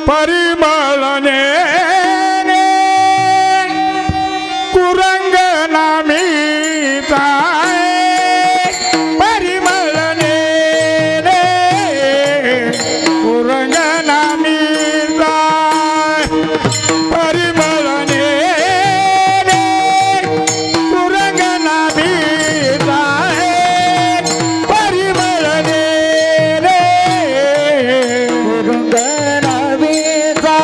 परिमळने कुरंगना मीचा परिमळने कुरंगना मीचा परिमळने कुरंगना मीचा परिमळने कुरंगना मीचा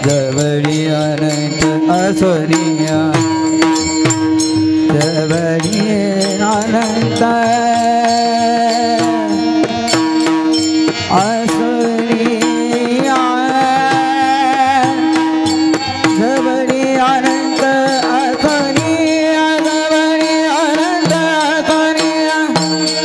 जवळी अनंत असनिया जवळी अनंत असनिया जवळी अनंत असनिया जवळी अनंत असनिया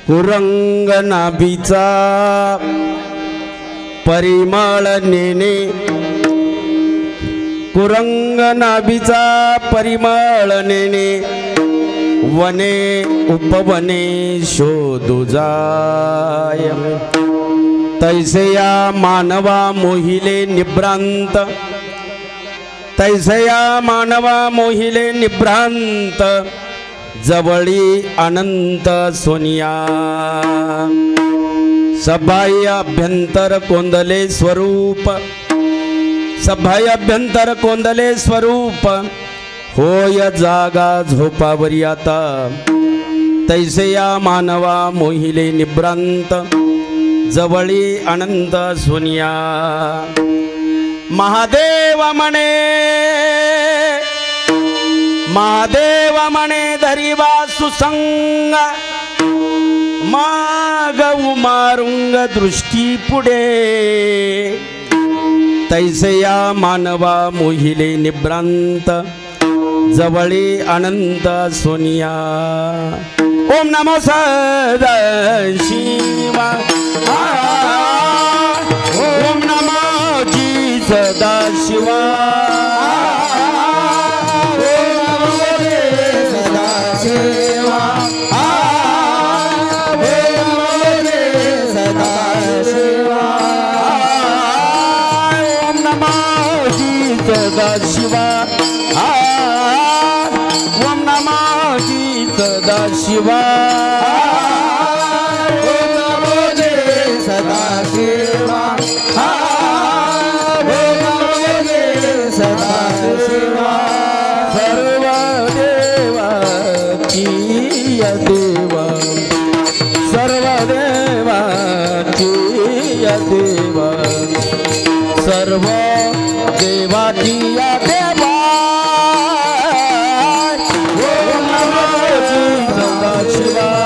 कुरंग नाभीचा परिमळ नेणे कुरंग नाभीचा परिमळ नेणे वने उपवने शोधू जाय तैसया मानवा मोहिले निभ्रांत तैसया मानवा मोहिले निभ्रांत जवळी अनंत सोनिया सभाय अभ्यंतर कोंदले स्वरूप सभाय अभ्यंतर कोंदले स्वरूप होय जागा झोपावरी आता तैसया मानवा मोहिले निभ्रांत जवळी अनंत सोनिया महादेव म्हणे महादेव म्हणे धरिवा सुसंग माग उमारुंग दृष्टी पुढे तैसया मानवा मोहिले निभ्रांत जवळी अनंत सोनिया ओम नमो सदाशिवा ओम नमो जी सदाशिवा ओम नमो सदाशिवा ओम नमो जय सदाशिवा ओम नमो जय सदाशिवा सर्व देवाची देवा सर्व देवाची देवा सर्व देवाची देवा ओम नमो सदाशिवा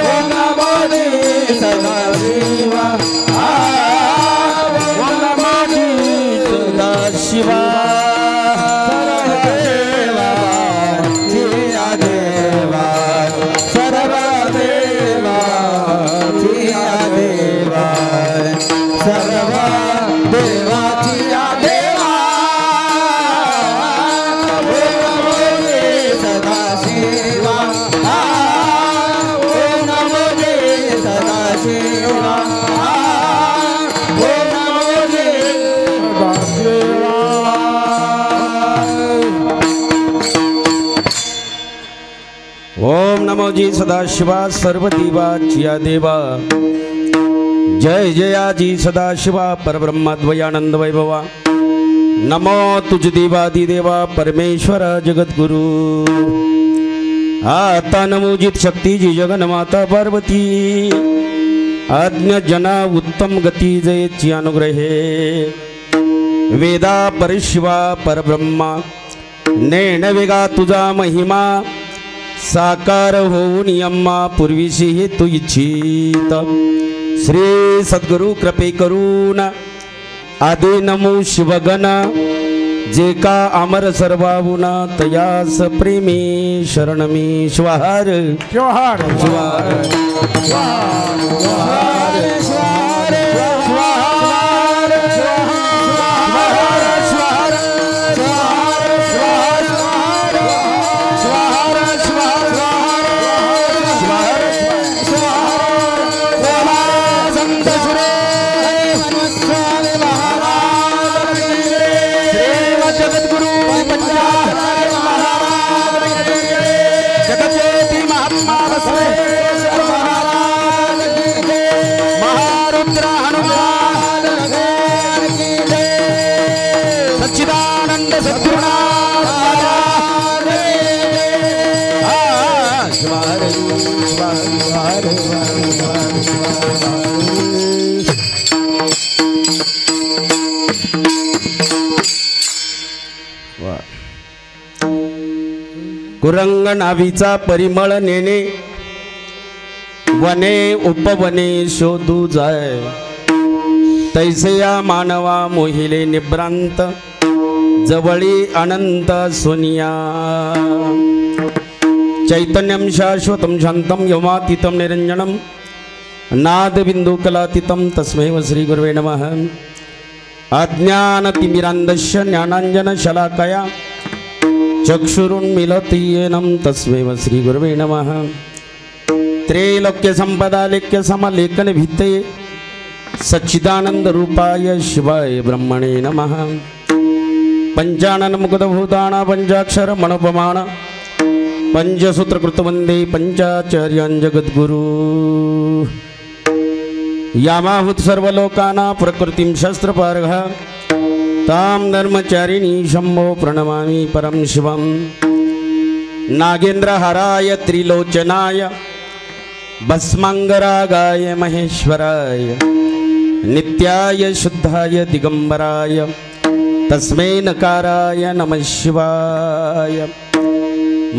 ओम नमो जय सदाशिवा ओम नमो सदाशिवा ओम नमो जी सदाशिवा सर्व देवाचिया देवा जय जयाजी सदाशिवा परब्रह्मद्वयानंद वैभवा नमो तुझ देवादी देवा परमेश्वर जगद्गुरु आता नमोजित शक्ती जी जगन्माता पार्वती आज्ञ जना उत्तम गती जयची अनुग्रहे वेदा परशिवा परब्रह्मा नेण वेगा तुझा महिमा साकार होऊन यम्मा पूर्वीशी हे तू इच्छित श्री सद्गुरु कृपे करून आदि नमो शिवगण जे का अमर सर्वाहुना तयास प्रेमी शरणमी श्वाहार जोहार श्वाहार कुरंग नावीचा परिमळ नेणे वने उपवने शोधू जाय तैसे या मानवा मोहिले निभ्रांत जवळी अनंत सोनिया चैतन्यम शाश्वतं शांतं यमातीतं निरंजनं नादबिंदु कलातीतं तस्मै श्री गुरुवे नमः अज्ञानतिमिरान्धस्य ज्ञानाञ्जन शलाकया चक्षुरुन्मीलति येनं तस्मै श्री गुरुवे नमः त्रैलोक्य संपदालेख्य समलेखन भित्ते सच्चिदानंद रूपाय शिवाय ब्रह्मणे नमः पंचानन मुकुटभूताना पंचाक्षर मनोपमान पंचसूत्रकृत वंदे पंचाचार्यान् जगद्गुरु यामाहुत सर्वलोकाना प्रकृतिं शस्त्रपारः तां धर्मचारिणी शम्भो प्रणमामि परम शिवं नागेन्द्रहाराय त्रिलोचनाय भस्मांगरागाय महेश्वराय नित्याय शुद्धाय दिगंबराय तस्मै नकाराय नमः शिवाय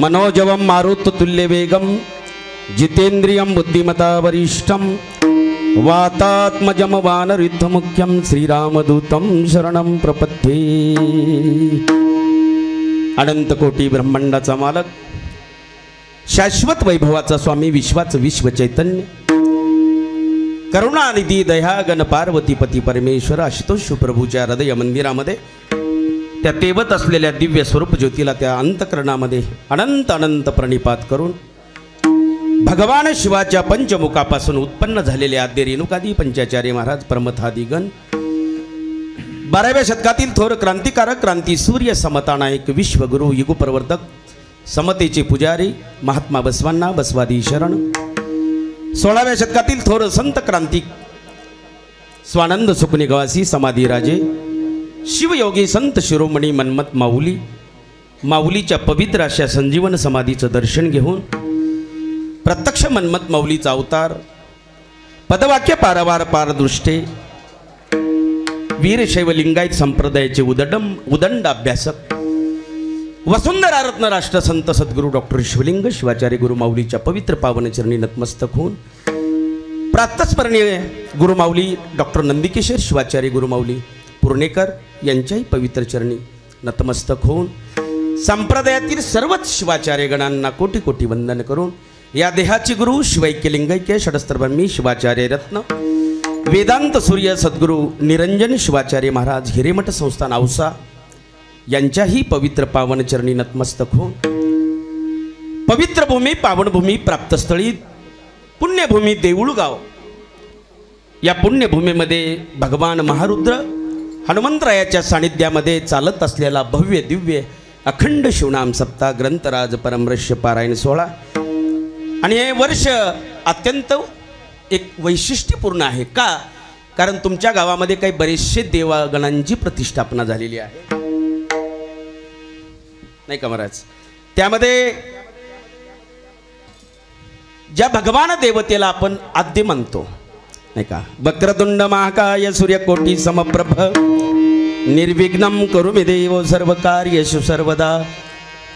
मनोजवं मारुततुल्यवेगं जितेन्द्रियं बुद्धिमता वरिष्ठं वातात्मजं वानरयुद्धमुख्यं श्रीरामदूतं शरणं प्रपद्ये अनंतकोटी ब्रह्मांडाचा मालक शाश्वत वैभवाचा स्वामी विश्वाचं विश्व चैतन्य करुणानिधी दयागण पार्वतीपती परमेश्वर आशुतोष प्रभूच्या हृदय मंदिरामध्ये त्या तेवत असलेल्या दिव्य स्वरूप ज्योतीला त्या अंतकरणामध्ये अनंत अनंत प्रणिपात करून भगवान शिवाच्या पंचमुखापासून उत्पन्न झालेले आद्य रेणुकादी पंचाचार्य महाराज परमथादिगण 12व्या शतकातील थोर क्रांतिकारक क्रांती सूर्य समता नायक विश्वगुरु युगप्रवर्तक समतेचे पुजारी महात्मा बसवांना बसवादी शरण 16व्या शतकातील थोर संत क्रांतिक स्वानंद सुकणी गवासी समाधी राजे शिवयोगी संत शिरोमणी मन्मथ माऊली माऊलीच्या पवित्र अशा संजीवन समाधीचं दर्शन घेऊन प्रत्यक्ष मन्मथ माऊलीचा अवतार पदवाक्य पारावार पारदृष्टे वीरशैव लिंगायत संप्रदायाचे उदंड अभ्यासक वसुंधरा रत्न राष्ट्रसंत सद्गुरू डॉक्टर शिवलिंग शिवाचार्य गुरु माऊलीच्या पवित्र पावन चरणी नतमस्तक होऊन प्रातस्मरणीय गुरुमाऊली डॉक्टर नंदिकेश्वर शिवाचार्य गुरुमाऊली पुर्णेकर यांच्याही पवित्र चरणी नतमस्तक होऊन संप्रदायातील सर्वच शिवाचार्य गणांना कोटी कोटी वंदन करून या देहाचे गुरु शिवैक्य लिंगैक्य षडस्त्रब्रह्मी शिवाचार्य रत्न वेदांत सूर्य सद्गुरू निरंजन शिवाचार्य महाराज हिरेमठ संस्थान औसा यांच्याही पवित्र पावन चरणी नतमस्तक होऊन पवित्र भूमी पावनभूमी प्राप्तस्थळी पुण्यभूमी देऊळगाव या पुण्यभूमीमध्ये भगवान महारुद्र हनुमंतरायाच्या सानिध्यामध्ये चालत असलेला भव्य दिव्य अखंड शिवनाम सप्ताह ग्रंथराज परमरश्य पारायण सोहळा आणि हे वर्ष अत्यंत एक वैशिष्ट्यपूर्ण आहे का कारण तुमच्या गावामध्ये काही बरेचसे देवगणांची प्रतिष्ठापना झालेली आहे नाही का महाराज त्यामध्ये ज्या भगवान देवतेला आपण आद्य मानतो नाही का वक्रतुंड महाकाय सूर्यकोटी समप्रभ निर्विघ्नं करोमि देव सर्व कार्येषु सर्वदा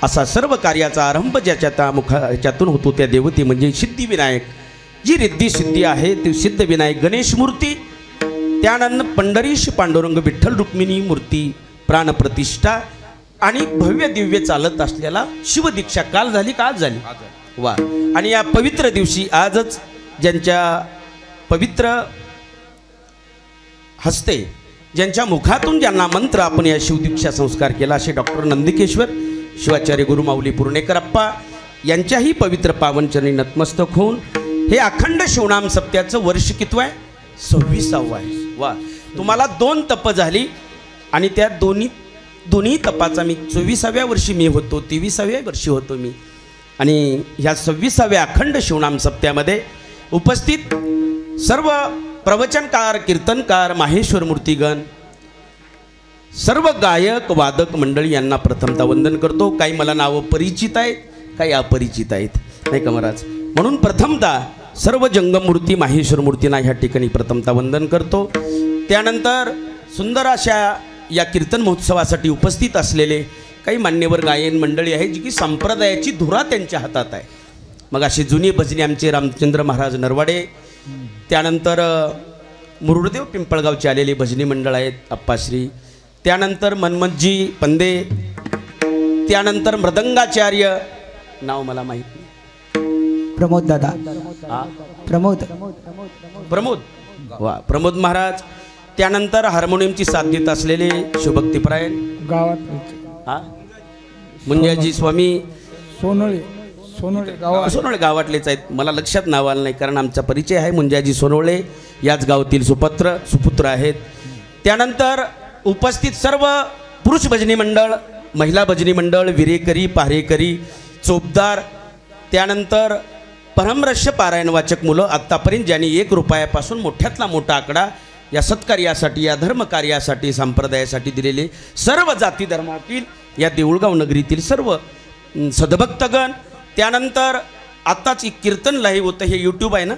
असा सर्व कार्याचा आरंभ ज्याच्यातून होतो त्या देवते म्हणजे सिद्धिविनायक जी रिद्धी सिद्धी आहे ती सिद्धविनायक गणेश मूर्ती त्यानंतर पंढरीश पांडुरंग विठ्ठल रुक्मिणी मूर्ती प्राणप्रतिष्ठा आणि भव्य दिव्य चालत असलेला शिवदीक्षा काल झाली का आज झाली वा आणि या पवित्र दिवशी आजच ज्यांच्या पवित्र हस्ते ज्यांच्या मुखातून ज्यांना मंत्र आपण या शिवदीक्षा संस्कार केला असे डॉक्टर नंदिकेश्वर शिवाचार्य गुरुमाऊली पुर्णेकर अप्पा यांच्याही पवित्र पावनचरणी नतमस्तक होऊन हे अखंड शिवनाम सप्त्याचं वर्ष कितवं आहे 26वा आहे वा तुम्हाला 2 तप झाली आणि त्या दोन्ही तपाचा मी 24व्या वर्षी मी होतो 23व्या वर्षी होतो मी आणि ह्या 26व्या अखंड शिवनाम सप्त्यामध्ये उपस्थित सर्व प्रवचनकार कीर्तनकार माहेश्वर मूर्तिगण सर्व गायक वादक मंडळी यांना प्रथमतः वंदन करतो काही मला नावं परिचित आहेत काही अपरिचित आहेत नाही का महाराज म्हणून प्रथमतः सर्व जंगममूर्ती माहेश्वर मूर्तींना ह्या ठिकाणी प्रथमतः वंदन करतो त्यानंतर सुंदर अशा या कीर्तन महोत्सवासाठी उपस्थित असलेले काही मान्यवर गायन मंडळी आहेत जी की संप्रदायाची धुरा त्यांच्या हातात आहे मग अशी जुनी भजनी आमचे रामचंद्र महाराज नरवाडे त्यानंतर मुरुडदेव पिंपळगावचे आलेले भजनी मंडळ आहेत अप्पाश्री त्यानंतर मनमतजी पंदे त्यानंतर मृदंगाचार्य नाव मला माहीत नाही प्रमोद दादा प्रमोद वा प्रमोद महाराज त्यानंतर हार्मोनियमची साथ देत असलेले शिवभक्तीपरायण गावात मुंजाजी स्वामी सोनोळे गावातलेच आहेत मला लक्षात नाव आलं नाही कारण आमचा परिचय आहे मुंजाजी सोनोळे याच गावातील सुपुत्र आहेत त्यानंतर उपस्थित सर्व पुरुष भजनी मंडळ महिला भजनी मंडळ विरेकरी पारेकरी चोपदार त्यानंतर परमरश्य पारायण वाचक मुलं आत्तापर्यंत ज्यांनी 1 रुपयापासून मोठ्यातला मोठा आकडा या सत्कार्यासाठी या धर्मकार्यासाठी संप्रदायासाठी दिलेले सर्व जाती धर्मातील या देऊळगाव नगरीतील सर्व सद्भक्तगण त्यानंतर आत्ताच एक कीर्तन लाईव्ह होतं हे यूट्यूब आहे ना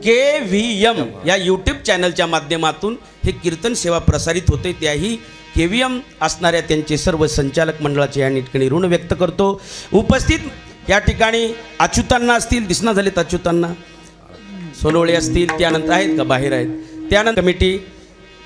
KVM या यूट्यूब चॅनलच्या माध्यमातून हे कीर्तन सेवा प्रसारित होते त्याही KVM असणाऱ्या त्यांचे सर्व संचालक मंडळाचे या ठिकाणी ऋण व्यक्त करतो उपस्थित या ठिकाणी अच्युतांना असतील दिसना झालेत अच्युतांना सोनवळे असतील त्यानंतर आहेत का बाहेर आहेत त्यानंतर कमिटी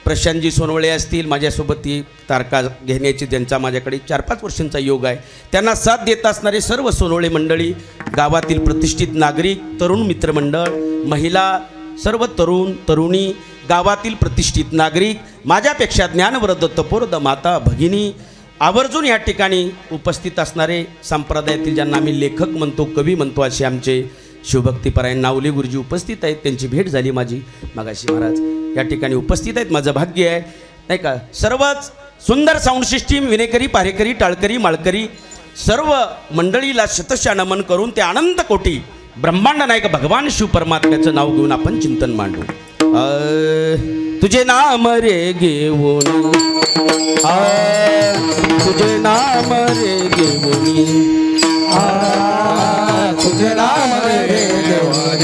प्रशांतजी सोनवळे असतील माझ्यासोबत ती तारका घेण्याची त्यांचा माझ्याकडे 4-5 वर्षांचा योग आहे त्यांना साथ देत असणारे सर्व सोनवळे मंडळी गावातील प्रतिष्ठित नागरिक तरुण मित्रमंडळ महिला सर्व तरुण तरुणी गावातील प्रतिष्ठित नागरिक माझ्यापेक्षा ज्ञानवृद्ध तपोवृद्ध माता भगिनी आवर्जून या ठिकाणी उपस्थित असणारे संप्रदायातील ज्यांना आम्ही लेखक म्हणतो कवी म्हणतो असे आमचे शिवभक्तीपरायण नावले गुरुजी उपस्थित आहेत त्यांची भेट झाली माझी मागाशी महाराज या ठिकाणी उपस्थित आहेत माझं भाग्य आहे नाही का सर्वच सुंदर साऊंड सिस्टीम विनेकरी पारेकरी टाळकरी माळकरी सर्व मंडळीला शतशः नमन करून ते अनंत कोटी ब्रह्मांड नायक भगवान शिव परमात्म्याचं नाव घेऊन आपण चिंतन मांडू. तुझे नाम रे घेऊन तुझे नाम रे घेऊन तुझे नाम रे घेऊन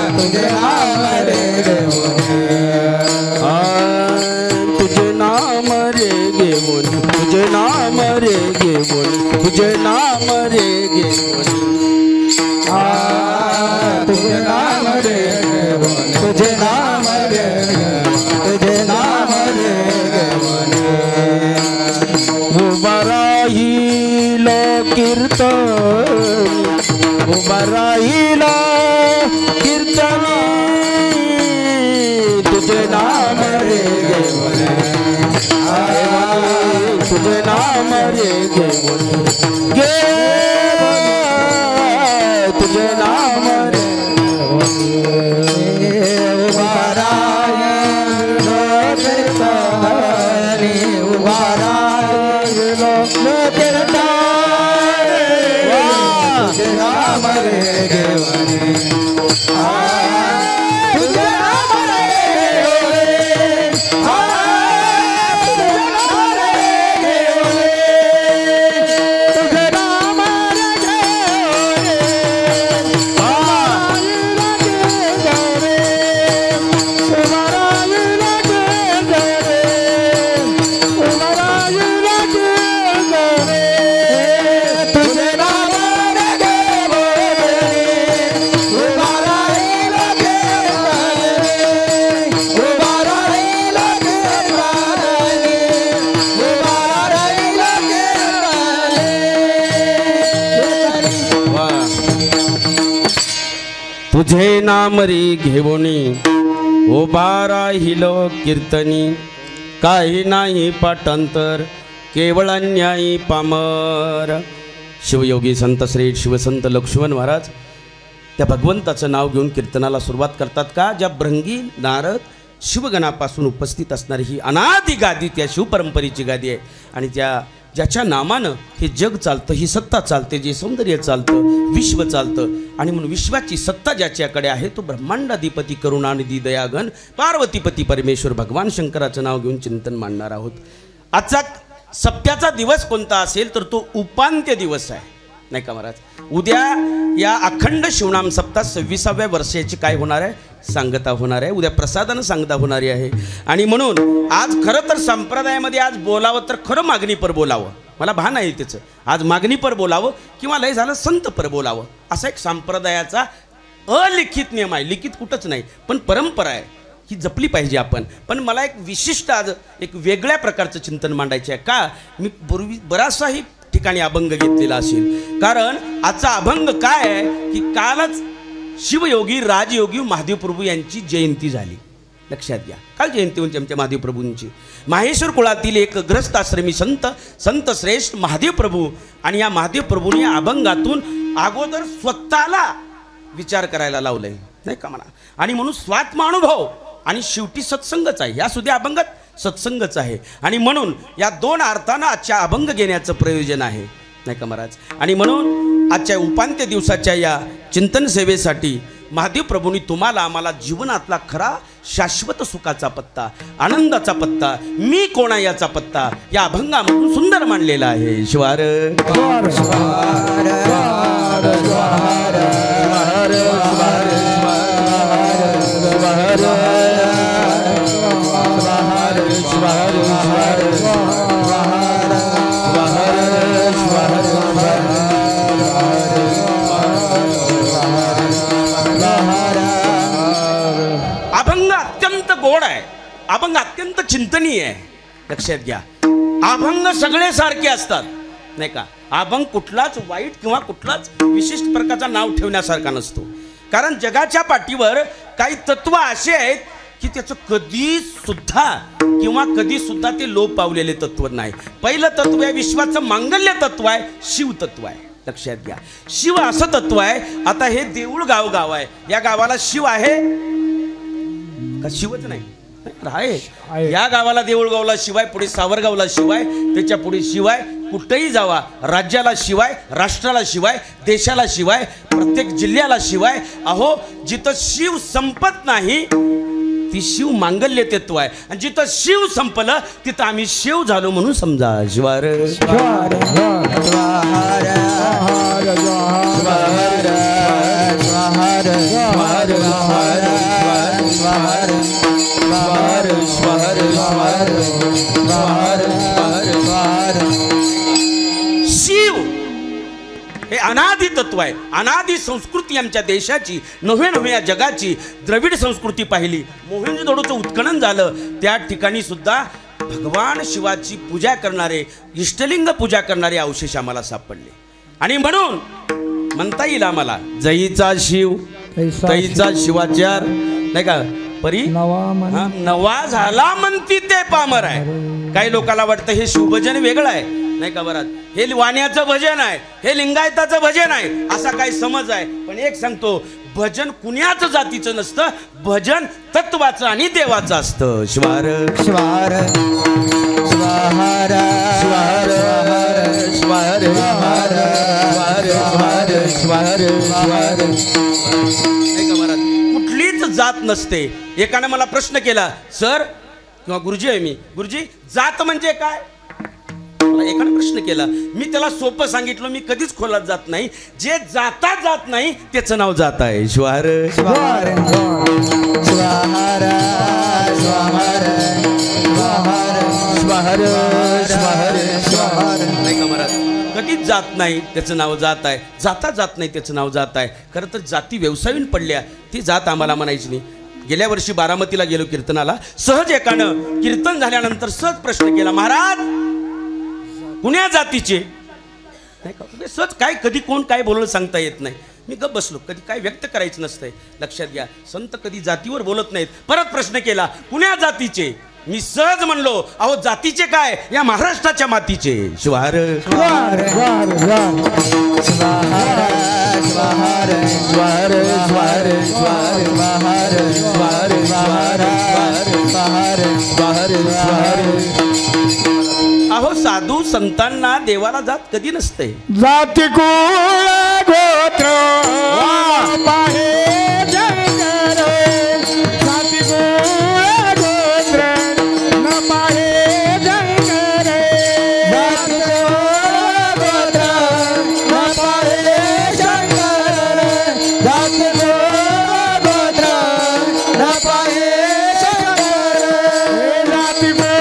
तुझे नाम रे घेऊन तुझे नाम रे घेऊन तुझे नाम रे घेऊन तुझे नाम रे घेऊन तुझे नाम रे घेऊन तुझे नाम रे तुझे नाम रे घेऊन उभा राहील कीर्तन उभा राहील कीर्तनी तुझे नाम रे घेऊन तुझे नाम रे घेऊन गे तुझे नाम रे उभा राहील कीर्तनी उभा राहील कीर्तनी तुझे नाम रे घेऊन तुझे नाम रे तुझे नाम रे घेऊनी उभा राहिलो कीर्तनी काही नाही पाठांतर केवळ अन्यायी पामर. शिवयोगी संत श्रेष्ठ शिवसंत लक्ष्मण महाराज त्या भगवंताचं नाव घेऊन कीर्तनाला सुरुवात करतात का ज्या भृंगी नारद शिवगणापासून उपस्थित असणारी ही अनादी गादी त्या शिवपरंपरेची गादी आहे आणि ज्याच्या नामानं हे जग चालतं ही सत्ता चालते जे सौंदर्य चालतं विश्व चालतं आणि म्हणून विश्वाची सत्ता ज्याच्याकडे आहे तो ब्रह्मांडाधिपती करुणानिधी दयाघन पार्वतीपती परमेश्वर भगवान शंकराचं नाव घेऊन चिंतन मांडणार आहोत. आजचा सप्त्याचा दिवस कोणता असेल तर तो उपांत्य दिवस आहे नाही का महाराज. उद्या या अखंड शिवनाम सप्ताह 26व्या वर्षाची काय होणार आहे सांगता होणार आहे. उद्या प्रसादानं सांगता होणारी आहे आणि म्हणून आज खरं तर संप्रदायामध्ये आज बोलावं तर खरं मागणीपर बोलावं मला भान आहे त्याचं. आज मागणीपर बोलावं किंवा लय झालं संतपर बोलावं असा एक संप्रदायाचा अलिखित नियम आहे. लिखित कुठंच नाही पण परंपरा आहे ही जपली पाहिजे आपण. पण मला एक विशिष्ट आज एक वेगळ्या प्रकारचं चिंतन मांडायचं आहे का मी बराचसाही ठिकाणी अभंग घेतलेला असेल कारण आजचा अभंग काय आहे की कालच शिवयोगी राजयोगी महादेव प्रभू यांची जयंती झाली. लक्षात घ्या काल जयंती होती आमच्या महादेव प्रभूंची. माहेश्वर कुळातील एक ग्रस्त आश्रमी संत श्रेष्ठ महादेव प्रभू आणि या महादेव प्रभूंनी या अभंगातून अगोदर स्वतःला विचार करायला लावलंय नाही का म्हणा आणि म्हणून स्वात्मानुभव आणि शेवटी सत्संगच आहे. या सुद्धा अभंगात सत्संगच आहे आणि म्हणून या दोन अर्थानं आजच्या अभंग घेण्याचं प्रयोजन आहे नाही का महाराज. आणि म्हणून आजच्या उपांत्य दिवसाच्या या चिंतन सेवेसाठी महादेव प्रभूंनी तुम्हाला आम्हाला जीवनातला खरा शाश्वत सुखाचा पत्ता आनंदाचा पत्ता मी कोण आहे याचा पत्ता या अभंगामधून सुंदर मांडलेला आहे. शिवार अभंग अत्यंत गोड आहे. अभंग अत्यंत चिंतनीय आहे. लक्षात घ्या अभंग सगळे सारखे असतात नाही का. अभंग कुठलाच वाईट किंवा कुठलाच विशिष्ट प्रकारचा नाव ठेवण्यासारखा नसतो कारण जगाच्या पाठीवर काही तत्व असे आहेत की त्याचं कधी सुद्धा ते लोप पावलेले तत्व नाही. पहिलं तत्व आहे विश्वाचं मांगल्य तत्व आहे शिव तत्व आहे. लक्षात घ्या शिव असं तत्व आहे. आता हे देऊळ गाव आहे या गावाला शिव आहे का शिवच नाही आहे. या गावाला देऊळगावला शिवाय पुढे सावरगावला शिवाय त्याच्या पुढे शिवाय कुठेही जावा, राज्याला शिवाय, राष्ट्राला शिवाय, देशाला शिवाय, प्रत्येक जिल्ह्याला शिवाय, अहो जिथं शिव संपत नाही ती शिव मांगल्य तत्व आहे, आणि जिथं शिव संपलं तिथं आम्ही शिव झालो म्हणून समजा. शिवार शिव हे अनादि तत्व आहे, अनादि संस्कृती आमच्या देशाची, नव्हे या जगाची. द्रविड संस्कृती पाहिली, मोहेंजोदडोचं उत्खनन झालं, त्या ठिकाणी सुद्धा भगवान शिवाची पूजा करणारे, इष्टलिंग पूजा करणारे अवशेष आम्हाला सापडले. आणि म्हणून म्हणता येईल आम्हाला जईचा शिव तईचा शिवाचार, नाही का, परी नवा झाला म्हणती ते पामर आहे. काही लोकांना वाटतं हे शिवभजन वेगळं आहे, नाही का बरं, हे वाण्याचं भजन आहे, हे लिंगायताचं भजन आहे, असा काही समज आहे. पण एक सांगतो, भजन कुण्याच जातीचं नसतं, भजन तत्वाचं आणि देवाचं असतं. शिवार स्वार स्वाहार स्वार स्वार स्वार स्वार स्वार. नाही का महाराज, कुठलीच जात नसते. एकाने मला प्रश्न केला, सर किंवा गुरुजी आहे मी, गुरुजी जात म्हणजे काय? मला एकाने प्रश्न केला, मी त्याला सोपं सांगितलं, मी कधीच खोलात जात नाही. जे जाता जात नाही त्याचं नाव जात आहे. शिवार स्वार स्वाहार स्वाहार स्वाहार स्वाहार स्वाहार. नाही का महाराज, कधीच जात नाही त्याचं नाव जात आहे, जाता जात नाही त्याचं नाव जात आहे. खरं तर जाती व्यवसायीन पडल्या, ती जात आम्हाला म्हणायची नाही. गेल्या वर्षी बारामतीला गेलो कीर्तनाला, सहज एकानं कीर्तन झाल्यानंतर सहज प्रश्न केला, महाराज कुण्या जातीचे? नाही का, सहज काय, कधी कोण काय बोललं सांगता येत नाही. मी गप्प बसलो, कधी काय व्यक्त करायचं नसतंय. लक्षात घ्या, संत कधी जातीवर बोलत नाहीत. परत प्रश्न केला, कुण्या जातीचे? मी सहज म्हणलो, अहो जातीचे काय, या महाराष्ट्राच्या मातीचे. शिवार स्वार स्वार स्वाहार स्वाहार स्वार स्वार स्वार स्वाहार स्वार स्वाहार स्वाहार स्वाहार स्वाहार. अहो साधू संतांना देवाला जात कधी नसते. जाती कुळ गोत्र पाहे जंगर, जाती कुळ गोत्र न पाहे जंगर, जाती कुळ गोत्र न पाहे जंगर, जाती कुळ गोत्र न पाहे जंगर, जाती कुळ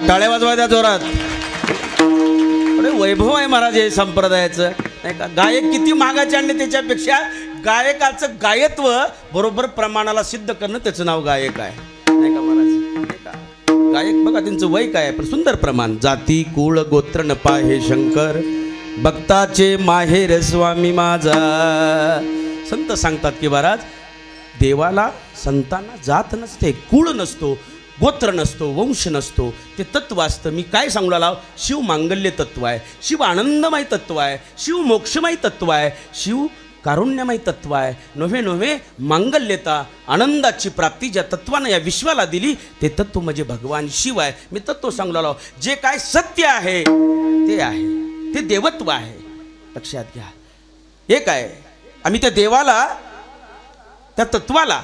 टाळ्या वाजवा त्या जोरात. वैभव आहे महाराज हे संप्रदायाचं, नाही का. गायक किती महागाचे आणले, त्याच्यापेक्षा गायकाचं गायत्व बरोबर प्रमाणाला सिद्ध करणं त्याचं नाव गायक आहे, नाही का महाराज, नाही का. गायक बघा त्यांचं वय काय आहे, पण सुंदर प्रमाण. जाती कुळ गोत्र न पाहे शंकर, भक्ताचे माहेर स्वामी माझा. संत सांगतात की महाराज देवाला संतांना जात नसते, कुळ नसतो, गोत्र नसतो, वंश नसतो, ते तत्व असतं. मी काय सांगू लागलो, शिव मांगल्य तत्व आहे, शिव आनंदमय तत्व आहे, शिव मोक्षमय तत्व आहे, शिव कारुण्यमय तत्व आहे. नव्हे नव्हे मांगल्यता आनंदाची प्राप्ती ज्या तत्वानं या विश्वाला दिली ते तत्व म्हणजे भगवान शिव आहे. मी तत्व सांगलो, जे काय सत्य आहे ते आहे, ते देवत्व आहे. लक्षात घ्या. एक आहे आम्ही त्या देवाला, त्या तत्वाला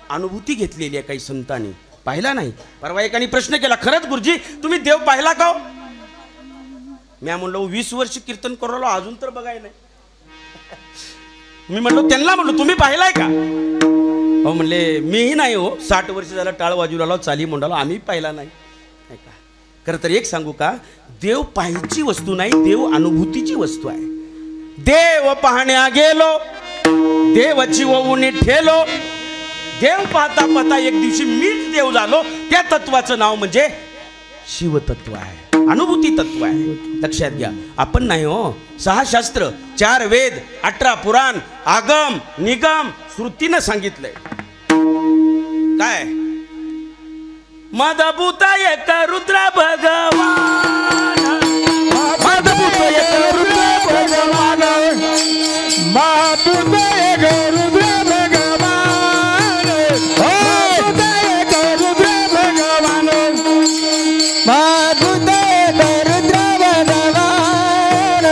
अनुभूती घेतलेली आहे. काही संतांनी पाहिला नाही. परवा एकाने प्रश्न केला, खरंच गुरुजी तुम्ही देव पाहिला का? मी म्हणलो 20 वर्ष कीर्तन करू अजून तर बघाय नाही. मी म्हणलो त्यांना, म्हणलो तुम्ही पाहिलाय का? हो म्हणले मीही नाही हो, 60 वर्ष झालं टाळ वाजूला चाली म्हणालो, आम्ही पाहिला नाही. का खरं तर एक सांगू का, देव पाहायची वस्तू नाही, देव अनुभूतीची वस्तू आहे. देव पाहण्या गेलो, देवाची ओवणी ठेलो, देव पाहता पाहता एक दिवशी मीच देव झालो. त्या तत्वाचं नाव म्हणजे शिवतत्व आहे, अनुभूती तत्व आहे. लक्षात घ्या. आपण नाही हो, 6 शास्त्र, 4 वेद, 18 पुराण, आगम निगम श्रुतीनं सांगितलंय. काय मदभूत एक रुद्र भगवान, मदभूत एक रुद्र भगवान, मदभूत एक रुद्र भगवान, मदभूत एक रुद्र भगवान, मदभूत एक रुद्र भगवान,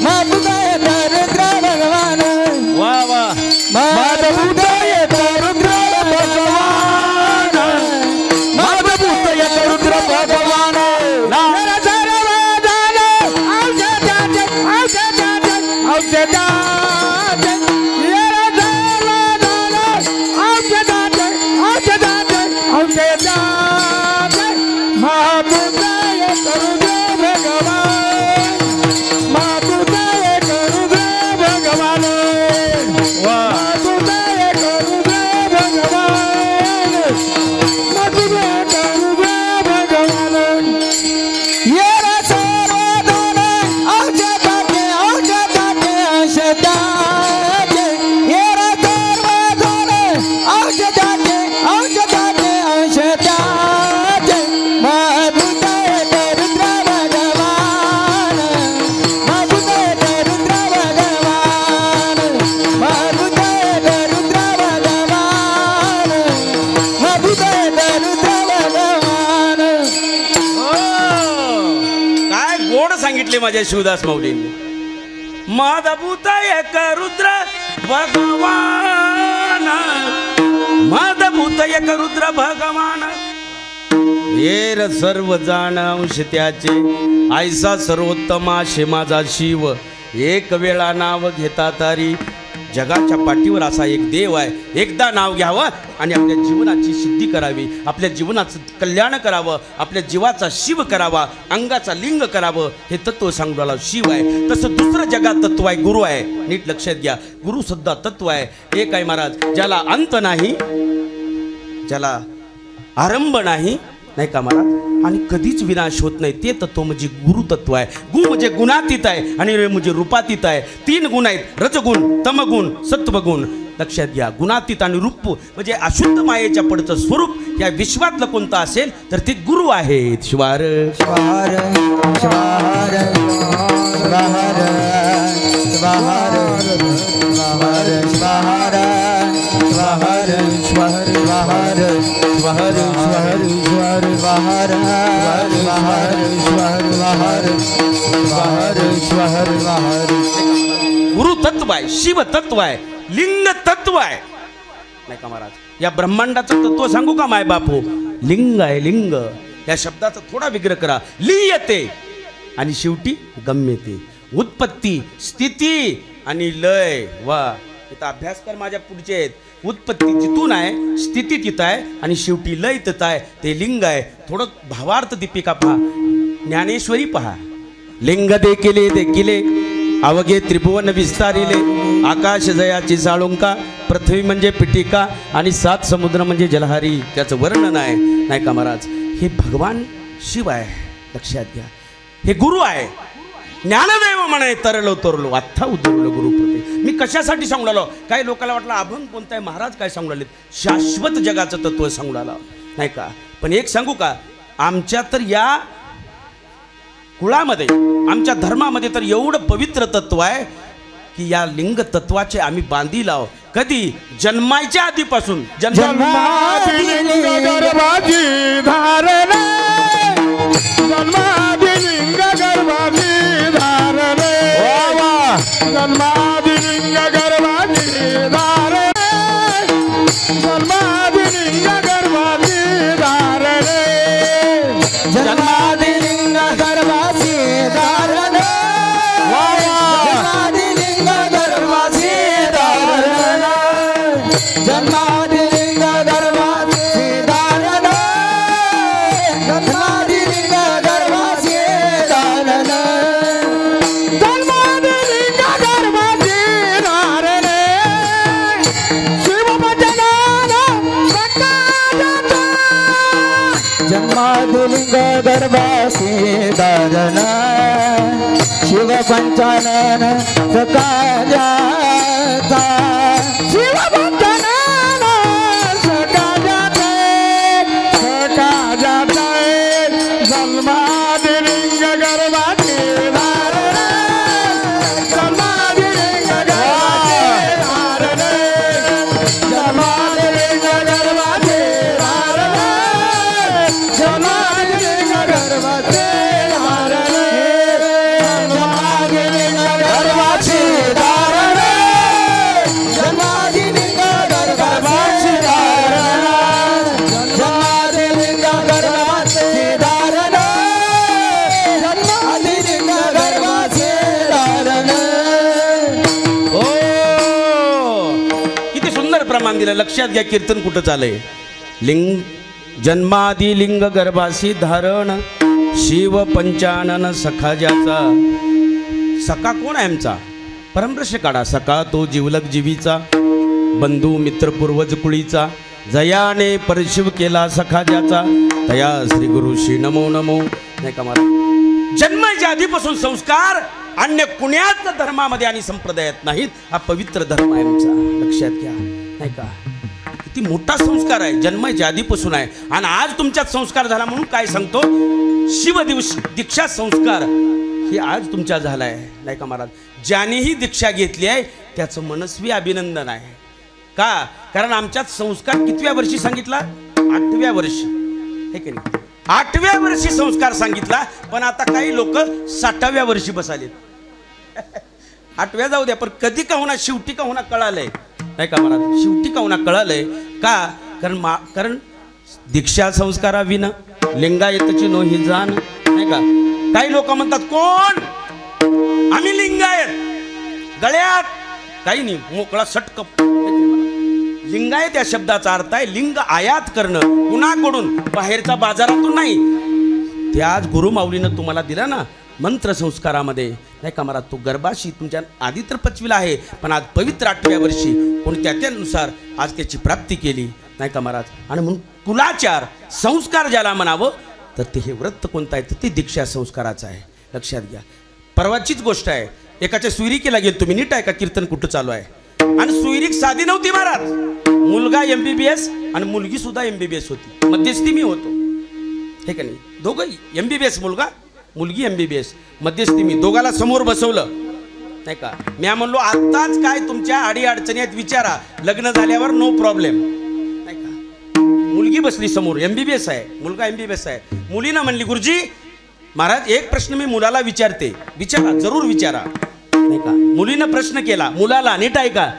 मदभूत एक रुद्र भगवान. वा वा. मदभूत एक रुद्र भगवान, मदभूत एक रुद्र भगवान. माझ्या शिवदास माऊलींनी मदभूत एक रुद्र भगवान, मदभूत एक रुद्र भगवान. हेर सर्व जाण अंश त्याचे, ऐसा सर्वोत्तमा शे माझा शिव. एक वेळा नाव घेता तारी, जगाच्या पाठीवर असा एक देव आहे. एकदा नाव घ्यावं आणि आपल्या जीवनाची सिद्धी करावी, आपल्या जीवनाचं कल्याण करावं, आपल्या जीवाचा शिव करावा, अंगाचा लिंग करावं. हे तत्व सांगूला शिव आहे. तसं दुसरं जगात तत्व आहे, गुरु आहे. नीट लक्षात घ्या, गुरु सुद्धा तत्व आहे. एक आहे महाराज, ज्याला अंत नाही, ज्याला आरंभ नाही, नाही का महाराज, आणि कधीच विनाश होत नाही. ते तत्व म्हणजे गुरु तत्व आहे. गु म्हणजे गुणातीत आहे आणि रे म्हणजे रूपातीत आहे. 3 गुण आहेत, रजगुण, तमगुण, सत्वगुण. लक्षात घ्या, गुणातीत आणि रूप म्हणजे अशुद्ध मायेच्या पडचं स्वरूप या विश्वातलं कोणतं असेल तर ते गुरु आहेत. शिवार शिवार शिवार शिवार शिवार शिवार शिवार शिवार शिवार शिवार शिवार शिवार शिवार शिवार. गुरु तत्व आहे, शिव तत्व आहे, लिंग तत्व आहे. नाही का महाराज, या ब्रह्मांडाचं तत्व सांगू का माय बापू? लिंग आहे, लिंग. या शब्दाचा थोडा विग्रह करा. लीयते आणि शेवटी गम्यते, उत्पत्ती, स्थिती आणि लय. वा, इथं अभ्यास कर माझ्या पुढचे आहेत. उत्पत्ती तिथून आहे, स्थिती तिथं आहे आणि शेवटी लय तिथं आहे. ते लिंग आहे. थोडं भावार्थ दीपिका पहा, ज्ञानेश्वरी पहा. लिंग देखिले देखिले अवघे त्रिभुवन विस्तारिले, आकाश जयाची साळुंका, पृथ्वी म्हणजे पिटिका आणि 7 समुद्र म्हणजे जलहारी. त्याचं वर्णन आहे. नाही का महाराज, हे भगवान शिव आहे. लक्षात घ्या, हे गुरु आहे. ज्ञानदेव म्हणे तरलो तरलो आत्ता उतरलो गुरुकृपे. मी कशासाठी सांगू लागलो? काही लोकांना वाटलं अभंग कोणता आहे, महाराज काय सांगू लागले? शाश्वत जगाचं तत्व सांगू लागला, नाही का. पण एक सांगू का, आमच्या तर या कुळामध्ये, आमच्या धर्मामध्ये तर एवढं पवित्र तत्व आहे की या लिंग तत्वाचे आम्ही बांधी लाव कधी जन्माच्या आधीपासून जन्मादी लिंग गर्भाची धारण जन्मादी लिंग गर्भाची धारण जन्मादी लिंग गर्भाची धारण जन्मादी लिंग गर्भाची धारण जन्मादी लिंग गर्भाची धारण जन्मादी लिंग गर्भाची धारण जन्मादी लिंग गर्भाची धारण जन्मादी लिंग गर्भाची धारण जन्मादी लिंग गर्भाची धारण शिवभजनान सकाळात जन्मादी लिंग गर्भाची धारण शिवपंचानन सकाळाचा शिवपंचानन सकाळाचा सकाळाचा जन्मादी लिंग गर्भाची धारण जन्मादी लिंग गर्भाची धारण जन्मादी लिंग गर्भाची धारण जन्मादी लिंग गर्भाची धारण जन्मादी लिंग गर्भाची धारण जन्मादी लिंग गर्भाची धारण जन्मादी लिंग गर्भाची धारण जन्मादी लिंग गर्भाची धारण हो किती सुंदर प्रमाण दिलं. लक्षात घ्या कीर्तन कुठं चाललंय. लिंग जन्मादी लिंग गर्भासी धारण शिव पंचानन सखा ज्याचा. सखा कोण आहे आमचा? परमप्रश्न काढा. सखा तो जिवलक जीवीचा बंधू मित्र पूर्वज कुळीचा जयाने परशिव केला सखा ज्याचा तया श्री गुरु श्री नमो नमो. नाही का मला जन्माच्या आधीपासून संस्कार अन्य कुण्याच धर्मामध्ये आणि संप्रदायात नाहीत. हा पवित्र धर्म आहे आमचा. लक्षात घ्या. नाही का किती मोठा संस्कार आहे. जन्माच्या आधीपासून आहे. आणि आज तुमच्यात संस्कार झाला म्हणून काय सांगतो शिव दीक्षा संस्कार हे आज तुमच्या झालाय. नाही का महाराज. ज्यानेही दीक्षा घेतली आहे त्याचं मनस्वी अभिनंदन आहे. का? कारण आमच्यात संस्कार कितव्या वर्षी सांगितला? 8व्या वर्षी. हे की नाही 8व्या वर्षी संस्कार सांगितला. पण आता काही लोक 60व्या वर्षी बसालेत. 8व्या जाऊ द्या पण कधी का होणार शेवटी का होणार कळालंय. नाही का महाराज. शेवटी का होणार कळालंय. का? कारण दीक्षा संस्कारा विन लिंगायतची नोही जाण. नाही का. काही लोक म्हणतात कोण आम्ही लिंगायत गळ्यात काही नाही मोकळा सटकप. लिंगायत या शब्दाचा अर्थ आहे लिंग आयात करणं कुणाकडून बाहेरचा बाजारातून नाही. ते आज गुरुमाऊलीनं तुम्हाला दिला ना मंत्र संस्कारामध्ये. नाही का महाराज. तो गर्भाशी तुमच्या आधी तर 5वीला आहे पण आज पवित्र 8व्या वर्षी कोणत्या त्यानुसार आज त्याची प्राप्ती केली. नाही का महाराज. आणि म्हणून कुलाचार संस्कार ज्याला म्हणावं तर ते हे व्रत कोणतं आहे तर ते दीक्षा संस्काराचं आहे. लक्षात घ्या. परवाचीच गोष्ट आहे. एकाच्या सुईरिकेला गेल तुम्ही. नीट आहे का कीर्तन कुठं चालू आहे. आणि सुईरिक साधी नव्हती महाराज. मुलगा MBBS आणि मुलगी सुद्धा MBBS होती. मध्यस्थी मी होतो. हे का नाही. दोघं MBBS मुलगा मुलगी MBBS मध्यस्थी मी. दोघाला समोर बसवलं. नाही का. मी म्हणलो आत्ताच काय तुमच्या अडी अडचणी आहेत विचारा. लग्न झाल्यावर नो प्रॉब्लेम. नाही का. मुलगी बसली समोर MBBS आहे. मुलगा MBBS आहे. मुलीनं म्हणली गुरुजी महाराज एक प्रश्न मी मुलाला विचारते. विचारा जरूर विचारा. नाही का. मुलीनं प्रश्न केला मुलाला. नीट आहे का.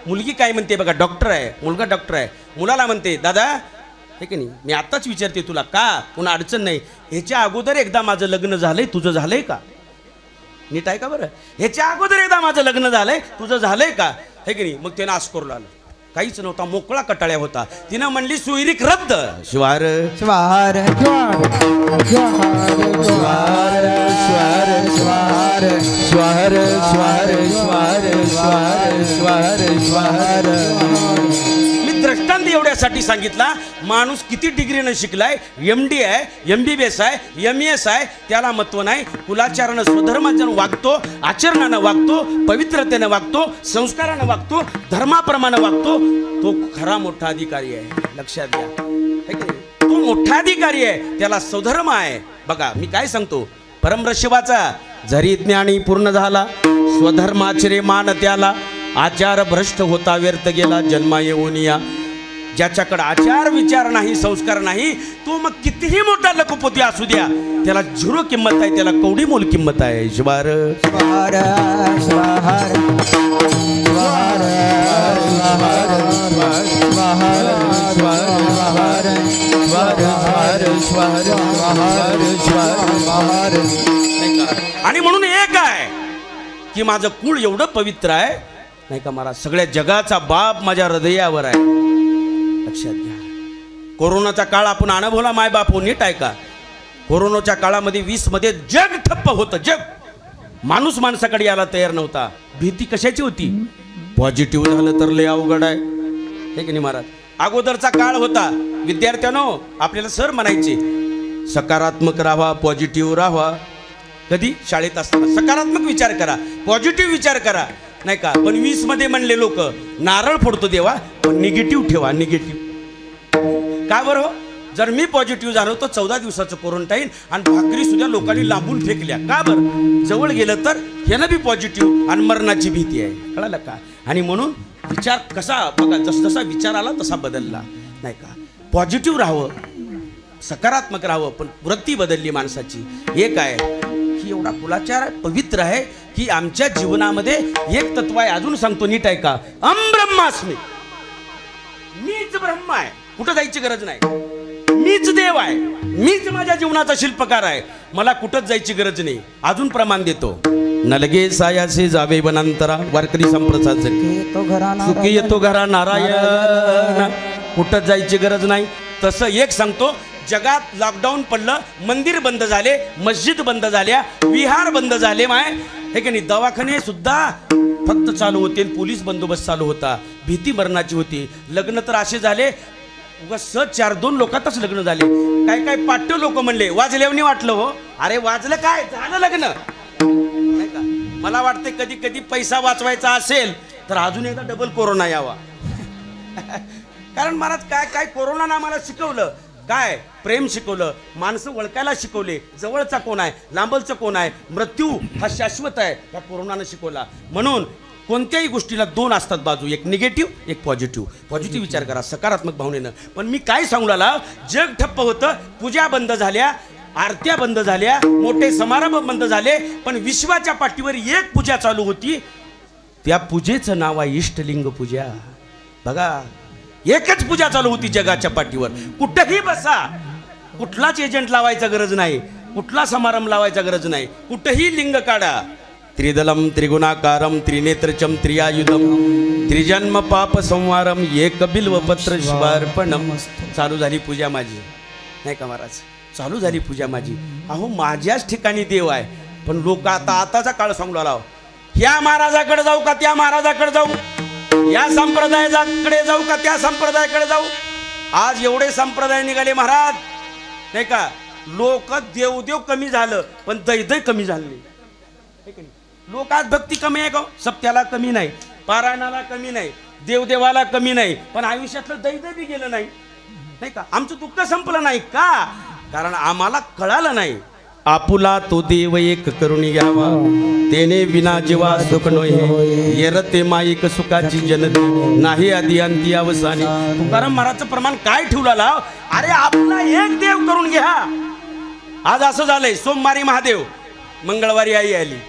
मुलगी काय म्हणते बघा. डॉक्टर आहे. मुलगा डॉक्टर आहे. मुलाला म्हणते दादा हे की नाही मी आत्ताच विचारते तुला का पुन्हा अडचण नाही. ह्याच्या अगोदर एकदा माझं लग्न झालंय तुझं झालंय का. नीट आहे का बरं. ह्याच्या अगोदर एकदा माझं लग्न झालंय तुझं झालंय का. हे की नाही. मग त्यानं आस करू लागलं. काहीच नव्हता मोकळा कटाळ्या होता. तिनं म्हणली सुईरिक रद्द. शिवार स्वार स्वार स्वार स्वार स्वार स्वार स्वार स्वार स्वार स्वार. मी दृष्टांत एवढ्यासाठी सांगितला. माणूस किती डिग्रीनं शिकलाय. MD आहे MBBS आहे MES आहे त्याला महत्व नाही. कुलाचारानं स्वधर्मानं वागतो. आचरणानं वागतो. पवित्रतेनं वागतो. संस्कारानं वागतो. धर्माप्रमाणे वागतो. तो खरा मोठा अधिकारी आहे. लक्षात घ्या. तो मोठा अधिकारी आहे. त्याला स्वधर्म आहे. बघा मी काय सांगतो परमशिवाचा जरी ज्ञानी पूर्ण झाला स्वधर्माचरे मान त्याला आचार भ्रष्ट होता व्यर्थ गेला जन्मा येऊन या. ज्याच्याकडे आचार विचार नाही संस्कार नाही तो मग कितीही मोठा लखपती असू द्या त्याला झिरो किंमत आहे त्याला कवडी मोल किंमत आहे. शिवार स्वाहार स्वाहार स्वाहार स्वाहार स्वाहार स्वाहार स्वाहार. आणि म्हणून एक आहे की माझं कुळ एवढं पवित्र आहे नाही का मला सगळ्या जगाचा बाप माझ्या हृदयावर आहे. लक्षात घ्या. कोरोनाचा काळ आपण अनुभवला माय बाप हो नीट आहे का. कोरोनाच्या काळामध्ये 20 मध्ये जग ठप्प होतं. जग माणूस माणसाकडे यायला तयार नव्हता. भीती कशाची होती. पॉझिटिव्ह झालं तर लय अवघड आहे हे की नाही महाराज. अगोदरचा काळ होता विद्यार्थ्यांनो आपल्याला सर म्हणायचे सकारात्मक राहा पॉझिटिव्ह राहा. कधी शाळेत असताना सकारात्मक विचार करा पॉझिटिव्ह विचार करा नाही का. पण 20 मध्ये म्हणले लोक नारळ फोडतो देवा पण निगेटिव्ह ठेवा निगेटिव्ह. का बरं हो. जर मी पॉझिटिव्ह झालो तर 14 दिवसाचं क्वारंटाईन आणि भाकरी सुद्धा लोकांनी लांबून फेकल्या. का बरं जवळ गेलं तर ह्यानं बी पॉझिटिव्ह आणि मरणाची भीती आहे. कळालं का. आणि म्हणून विचार कसा बघा जसा विचार आला तसा बदलला नाही का. पॉझिटिव्ह राहावं सकारात्मक राहावं. पण वृत्ती बदलली माणसाची. एक आहे की एवढा कुलाचार पवित्र आहे की आमच्या जीवनामध्ये एक तत्व आहे. अजून सांगतो नीट आहे का. ब्रह्मास्मी मीच ब्रह्म आहे कुठं जायची गरज नाही. मीच देव आहे मीच माझ्या जीवनाचा शिल्पकार आहे मला कुठंच जायची गरज नाही. अजून प्रमाण देतो नलगे सायासे जावे वनांतरा वारकरी संप्रसाद सुखी येतो घरा नारायण. कुठंच जायची गरज नाही. तसं एक सांगतो जगात लॉकडाऊन पडलं मंदिर बंद झाले मस्जिद बंद झाल्या विहार बंद झाले माय हे की नाही. दवाखाने सुद्धा फक्त चालू होते पोलीस बंदोबस्त चालू होता. भीती मरणाची होती. लग्न तर असे झाले सहज 4-2 लोकातच लग्न झाले. काय काय पाट्य लोक म्हणले वाजल्यावनी वाटलं हो. अरे वाजलं काय झालं लग्न नाही का. मला वाटते कधी कधी पैसा वाचवायचा असेल तर अजून एकदा डबल कोरोना यावा. कारण महाराज काय काय कोरोनानं आम्हाला शिकवलं काय प्रेम शिकवलं माणसं ओळखायला शिकवले. जवळचा कोण आहे लांबलचं कोण आहे मृत्यू हा शाश्वत आहे या कोरोनानं शिकवला. म्हणून कोणत्याही गोष्टीला 2 असतात बाजू एक निगेटिव्ह एक पॉझिटिव्ह. पॉझिटिव्ह विचार करा सकारात्मक भावनेनं. पण मी काय सांगू लागला जग ठप्प होतं पूजा बंद झाल्या आरत्या बंद झाल्या मोठे समारंभ बंद झाले. पण विश्वाच्या पाठीवर एक पूजा चालू होती. त्या पूजेचं नाव आहे इष्टलिंग पूजा. बघा एकच पूजा चालू होती जगाच्या पाठीवर. कुठेही बसा कुठलाच एजंट लावायचा गरज नाही कुठला समारंभ लावायचा गरज नाही. कुठेही लिंग काढा. त्रिदलम त्रिगुणाकारम त्रिनेत्रचम त्रियायुधम त्रिजन्म पाप संवारम एक बिल्वपत्र शिवार्पणम. चालू झाली पूजा माझी नाही का महाराज. चालू झाली पूजा माझी. अहो माझ्याच ठिकाणी देव आहे. पण लोक आताचा काळ सांगू लागला ह्या महाराजाकडे जाऊ का त्या महाराजाकडे जाऊ या संप्रदायाकडे जाऊ का त्या संप्रदायाकडे जाऊ. आज एवढे संप्रदाय निघाले महाराज नाही का. लोक देवदेव कमी झालं पण दैदय कमी झालं नाही. लोक आज भक्ती कमी आहे का सप्त्याला कमी नाही पारायणाला कमी नाही देवदेवाला कमी नाही पण आयुष्यातलं दैदय बी गेलं नाही नाही का. आमचं दुःख संपलं नाही का कारण आम्हाला कळालं नाही. आपुला तो देव एक करून घ्यावा तेने विना जीवा सुख नोहे येरते माईक सुखाची जनती नाही आधी अंती अवसानी. तुकाराम महाराजचं प्रमाण काय ठेवला. अरे आपला एक देव करून घ्या. आज असं झालंय सोमवारी महादेव मंगळवारी आई आली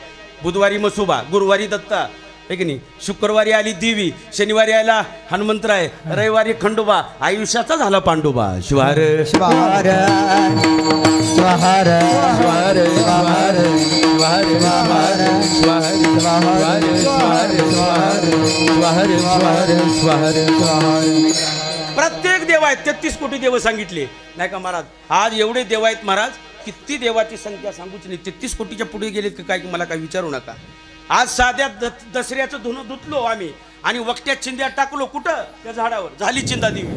बुधवारी मसुबा गुरुवारी दत्ता आहे की नाही शुक्रवारी आली देवी शनिवारी आला हनुमंतराय रविवारी खंडोबा आयुष्याचा झाला पांडुबा. शिवार स्वाहार स्वाहार स्वाहार स्वाहार स्वाहार स्वाहार स्वाहार स्वाहार स्वाहार स्वाहार. प्रत्येक देव आहेत 33 कोटी देव सांगितले नाही का महाराज. आज एवढे देव आहेत महाराज किती देवाची संख्या सांगूच नाही. 33 कोटीच्या पुढे गेलेत की काय मला काय विचारू नका. आज साध्या दसऱ्याचं धुणं धुतलो आम्ही आणि वक्त्यात चिंध्या टाकलो कुठं त्या झाडावर झाली चिंदा देवी.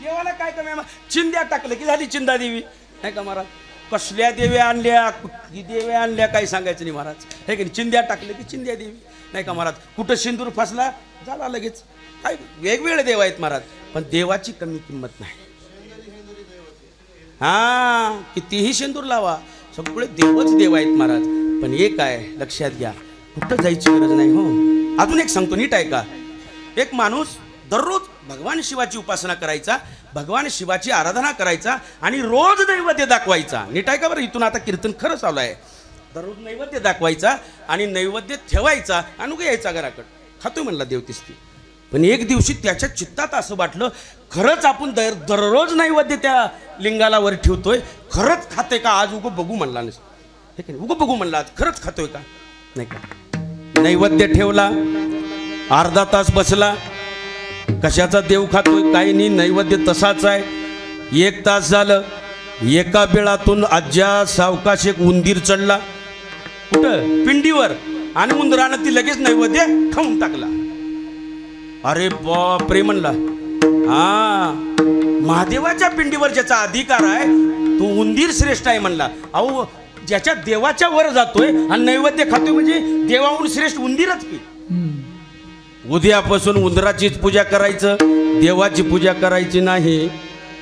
देवाला काय कमी चिंध्या टाकलं की झाली चिंदा देवी नाही का महाराज. कसल्या देव्या आणल्या कुठली देव्या आणल्या काही सांगायचं नाही महाराज हे की चिंध्या टाकलं की चिंध्या देवी नाही का महाराज. कुठं सिंदूर फसला झाला लगेच. काय वेगवेगळे देव आहेत महाराज पण देवाची कमी किंमत नाही. हा कितीही सिंदूर लावा सगळे देवच देव आहेत महाराज. पण एक आहे लक्षात घ्या, कुठं जायची गरज नाही हो. अजून एक सांगतो, नीट आहे का. एक माणूस दररोज भगवान शिवाची उपासना करायचा, भगवान शिवाची आराधना करायचा आणि रोज नैवेद्य दाखवायचा. नीट आहे का बरं. इथून आता कीर्तन खरं चालू आहे. दररोज नैवेद्य दाखवायचा आणि नैवेद्य ठेवायचा आणि उगा यायचा घराकडं. खातोय म्हणला देव तिसती. पण एक दिवशी त्याच्या चित्तात असं वाटलं, खरंच आपण दररोज नैवेद्य त्या लिंगाला वर ठेवतोय, खरंच खाते का आज, उगं बघू म्हणला. हे की नाही, उगं बघू म्हणला, आज खरंच खातोय का नाही का. नैवेद्य ठेवला, अर्धा तास बसला, कशाचा देव खातोय काही नाही, नैवेद्य तसाच आहे. 1 तास झालं, एका बिळातून आज्या सावकाश एक उंदीर चढला. कुठं? पिंडीवर. आणि उंदरानं ती लगेच नैवेद्य खाऊन टाकला. अरे बाप रे म्हणला, हा महादेवाच्या पिंडीवर ज्याचा अधिकार आहे तो उंदीर श्रेष्ठ आहे म्हणला. अहो, ज्याच्या देवाच्या वर जातोय आणि नैवेद्य खातोय म्हणजे देवाहून श्रेष्ठ उंदीरच की. उद्यापासून उंदराचीच पूजा करायचं, देवाची पूजा करायची नाही.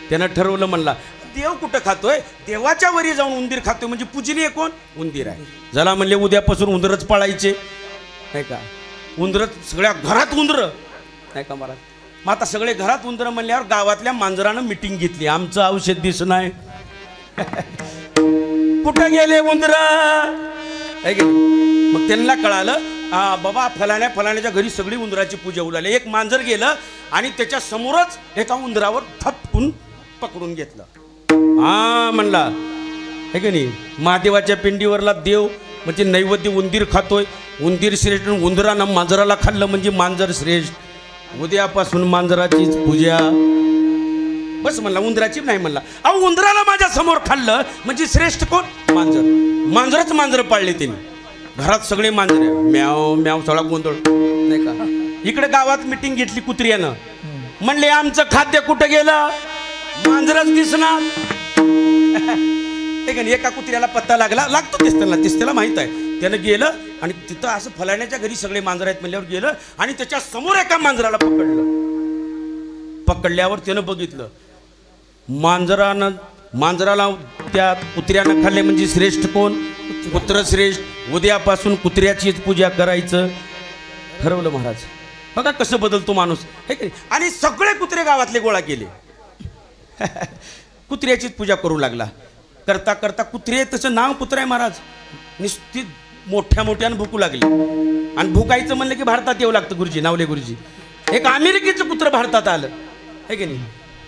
त्यानं ठरवलं म्हणला. देव कुठं खातोय, देवाच्या वरी जाऊन उंदीर खातोय म्हणजे पूजनीय कोण? उंदीर आहे. जला म्हणले उद्यापासून उंदरच पाळायचे नाही का. उंदरच सगळ्या घरात उंदर नाही का महाराज. मग आता सगळे घरात उंदर म्हणल्यावर गावातल्या मांजरानं मिटिंग घेतली. आमचं औषध दिसत नाही. कुठं गेले उंदर. मग त्यांना कळालं, हा बाबा फलाण्याच्या घरी सगळी उंदराची पूजा होऊ लागली. एक मांजर गेलं आणि त्याच्या समोरच एका उंदरावर थपकून पकडून घेतलं. हा म्हणला, हे की नाही, महादेवाच्या पिंडीवरला देव म्हणजे नैवेद्य उंदीर खातोय, उंदीर श्रेष्ठ. उंदरानं मांजराला खाल्लं म्हणजे मांजर श्रेष्ठ. उद्यापासून मांजराचीच पूजा. बस म्हणला, उंदराची नाही म्हणला. अहो, उंदराला माझ्या समोर खाल्लं म्हणजे श्रेष्ठ कोण? मांजर. मांजरच मांजर पाळले त्यांनी. घरात सगळे मांजर आहे, म्याव म्याव सगळा गोंधळ नाही का. इकडे गावात मिटिंग घेतली कुत्र्यानं. म्हणले आमचं खाद्य कुठं गेलं, मांजरच दिसणार. एका कुत्र्याला पत्ता लागतो तिसऱ्याला माहित आहे. त्यानं गेलं आणि तिथं असं फलाण्याच्या घरी सगळे मांजर आहेत म्हणल्यावर गेलं आणि त्याच्या समोर एका मांजराला पकडल्यावर त्यानं बघितलं, मांजराला त्या कुत्र्यानं खाल्ले म्हणजे श्रेष्ठ कोण? कुत्र श्रेष्ठ. उद्यापासून कुत्र्याचीच पूजा करायचं ठरवलं महाराज. बघा कसं बदलतो माणूस, हे की. आणि सगळे कुत्रे गावातले गोळा केले. कुत्र्याचीच पूजा करू लागला. करता करता कुत्रे, त्याचं नाव कुत्र आहे महाराज. निश्चित मोठ्यानं भुकू लागली. आणि भुकायचं म्हणलं की भारतात येऊ लागतं गुरुजी, नावले गुरुजी. एक अमेरिकेचं कुत्र भारतात आलं, हे की नाही.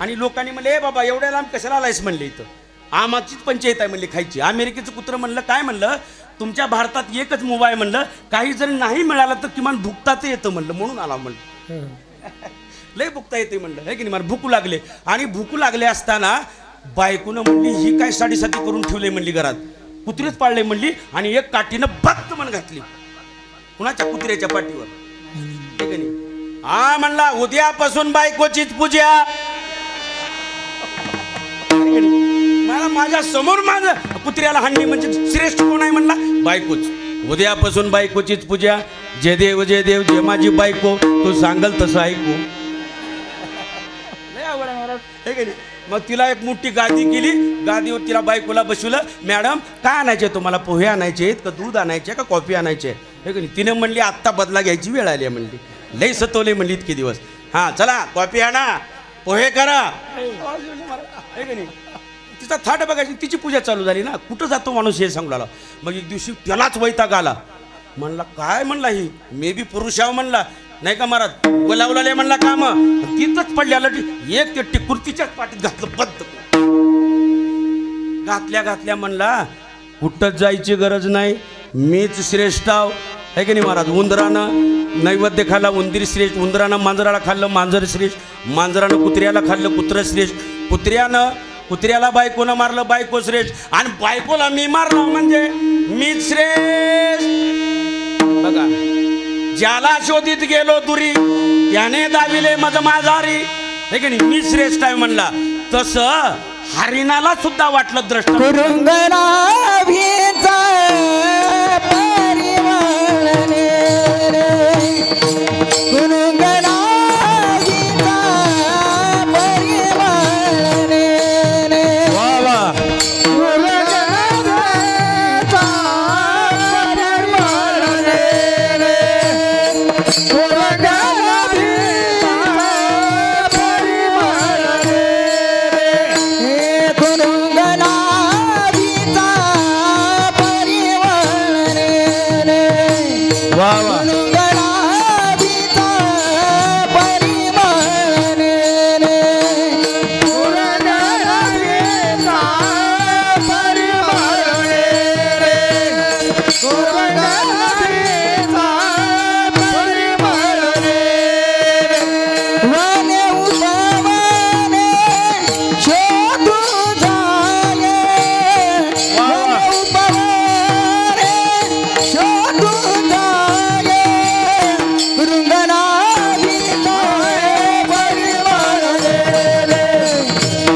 आणि लोकांनी म्हणले, बाबा एवढ्या लांब कशाला आलायस म्हणले, इथं आमाचीच पंचायत आहे म्हणले खायची. अमेरिकेचं कुत्र म्हणलं, काय म्हणलं, तुमच्या भारतात एकच मुभा आहे म्हणलं, काही जर नाही मिळालं तर किमान भुकताच येतं म्हणलं, म्हणून आला म्हणलं. लय भुकता येते म्हणलं, हे की नाही. मला भुकू लागले. आणि भुकू लागले असताना बायकोनं म्हणली, ही काय साडीसाठी करून ठेवले म्हणली घरात, कुत्रेच पाळले म्हणली. आणि एक काठीनं बत्त म्हण घातली कुणाच्या? कुत्र्याच्या पाठीवर, हे की नाही. हा म्हणला, उद्यापासून बायकोचीच पूजा. मला माझ्या समोर माझं कुत्र्याला हाणली म्हणजे श्रेष्ठ कोण आहे म्हणला? बायकोच. उद्यापासून बायकोचीच पूजा. जे देव जे माझी बायको, तू सांगल तसं ऐकू. हे की नाही. मग तिला एक मोठी गादी केली. गादीवर तिला बायकोला बसवलं. मॅडम काय आणायचे तुम्हाला? पोहे आणायचे आहेत का दूध आणायचे का कॉफी आणायचे? हे की नाही. तिने म्हणली आत्ता बदला घ्यायची वेळ आली आहे म्हणली. लई सतवले म्हणली इतके दिवस. हां चला कॉफी आणा, पोहे करा, हे की नाही. तिचा थाट बघायची. तिची पूजा चालू झाली ना. कुठं जातो माणूस हे सांगू लागला. मग एक दिवशी त्यालाच वैताग आला. म्हणला काय म्हणला, ही मे बी पुरुष आहो म्हणला, नाही का महाराज. बोलावला म्हणला काम तिथंच पडल्याला एक ते टिकुर्तीच्याच पाठीत घातलं बद्द. घातल्या म्हणला, कुठंच जायची गरज नाही, मीच श्रेष्ठ आहो, है की नाही महाराज. उंदरानं नैवेद्य खाल्ला, उंदीर श्रेष्ठ. उंदरानं मांजराला खाल्लं, मांजर श्रेष्ठ. मांजरानं कुत्र्याला खाल्लं, कुत्र श्रेष्ठ. कुत्र्याला बायकोनं मारलं, बायको श्रेष्ठ. आणि बायकोला मी मारलं म्हणजे मीच श्रेष्ठ. बघा, ज्याला शोधित गेलो दुरी, त्याने दाविले मज माझारी, हे की नाही. मी श्रेष्ठ आहे म्हणला. तसं हरिणाला सुद्धा वाटलं द्रष्टा. सुगंधाचा परिमळ रे वने उपवने शोधू जाये वने उपवने शोधू जाये रुंगनाचा परिमळ रे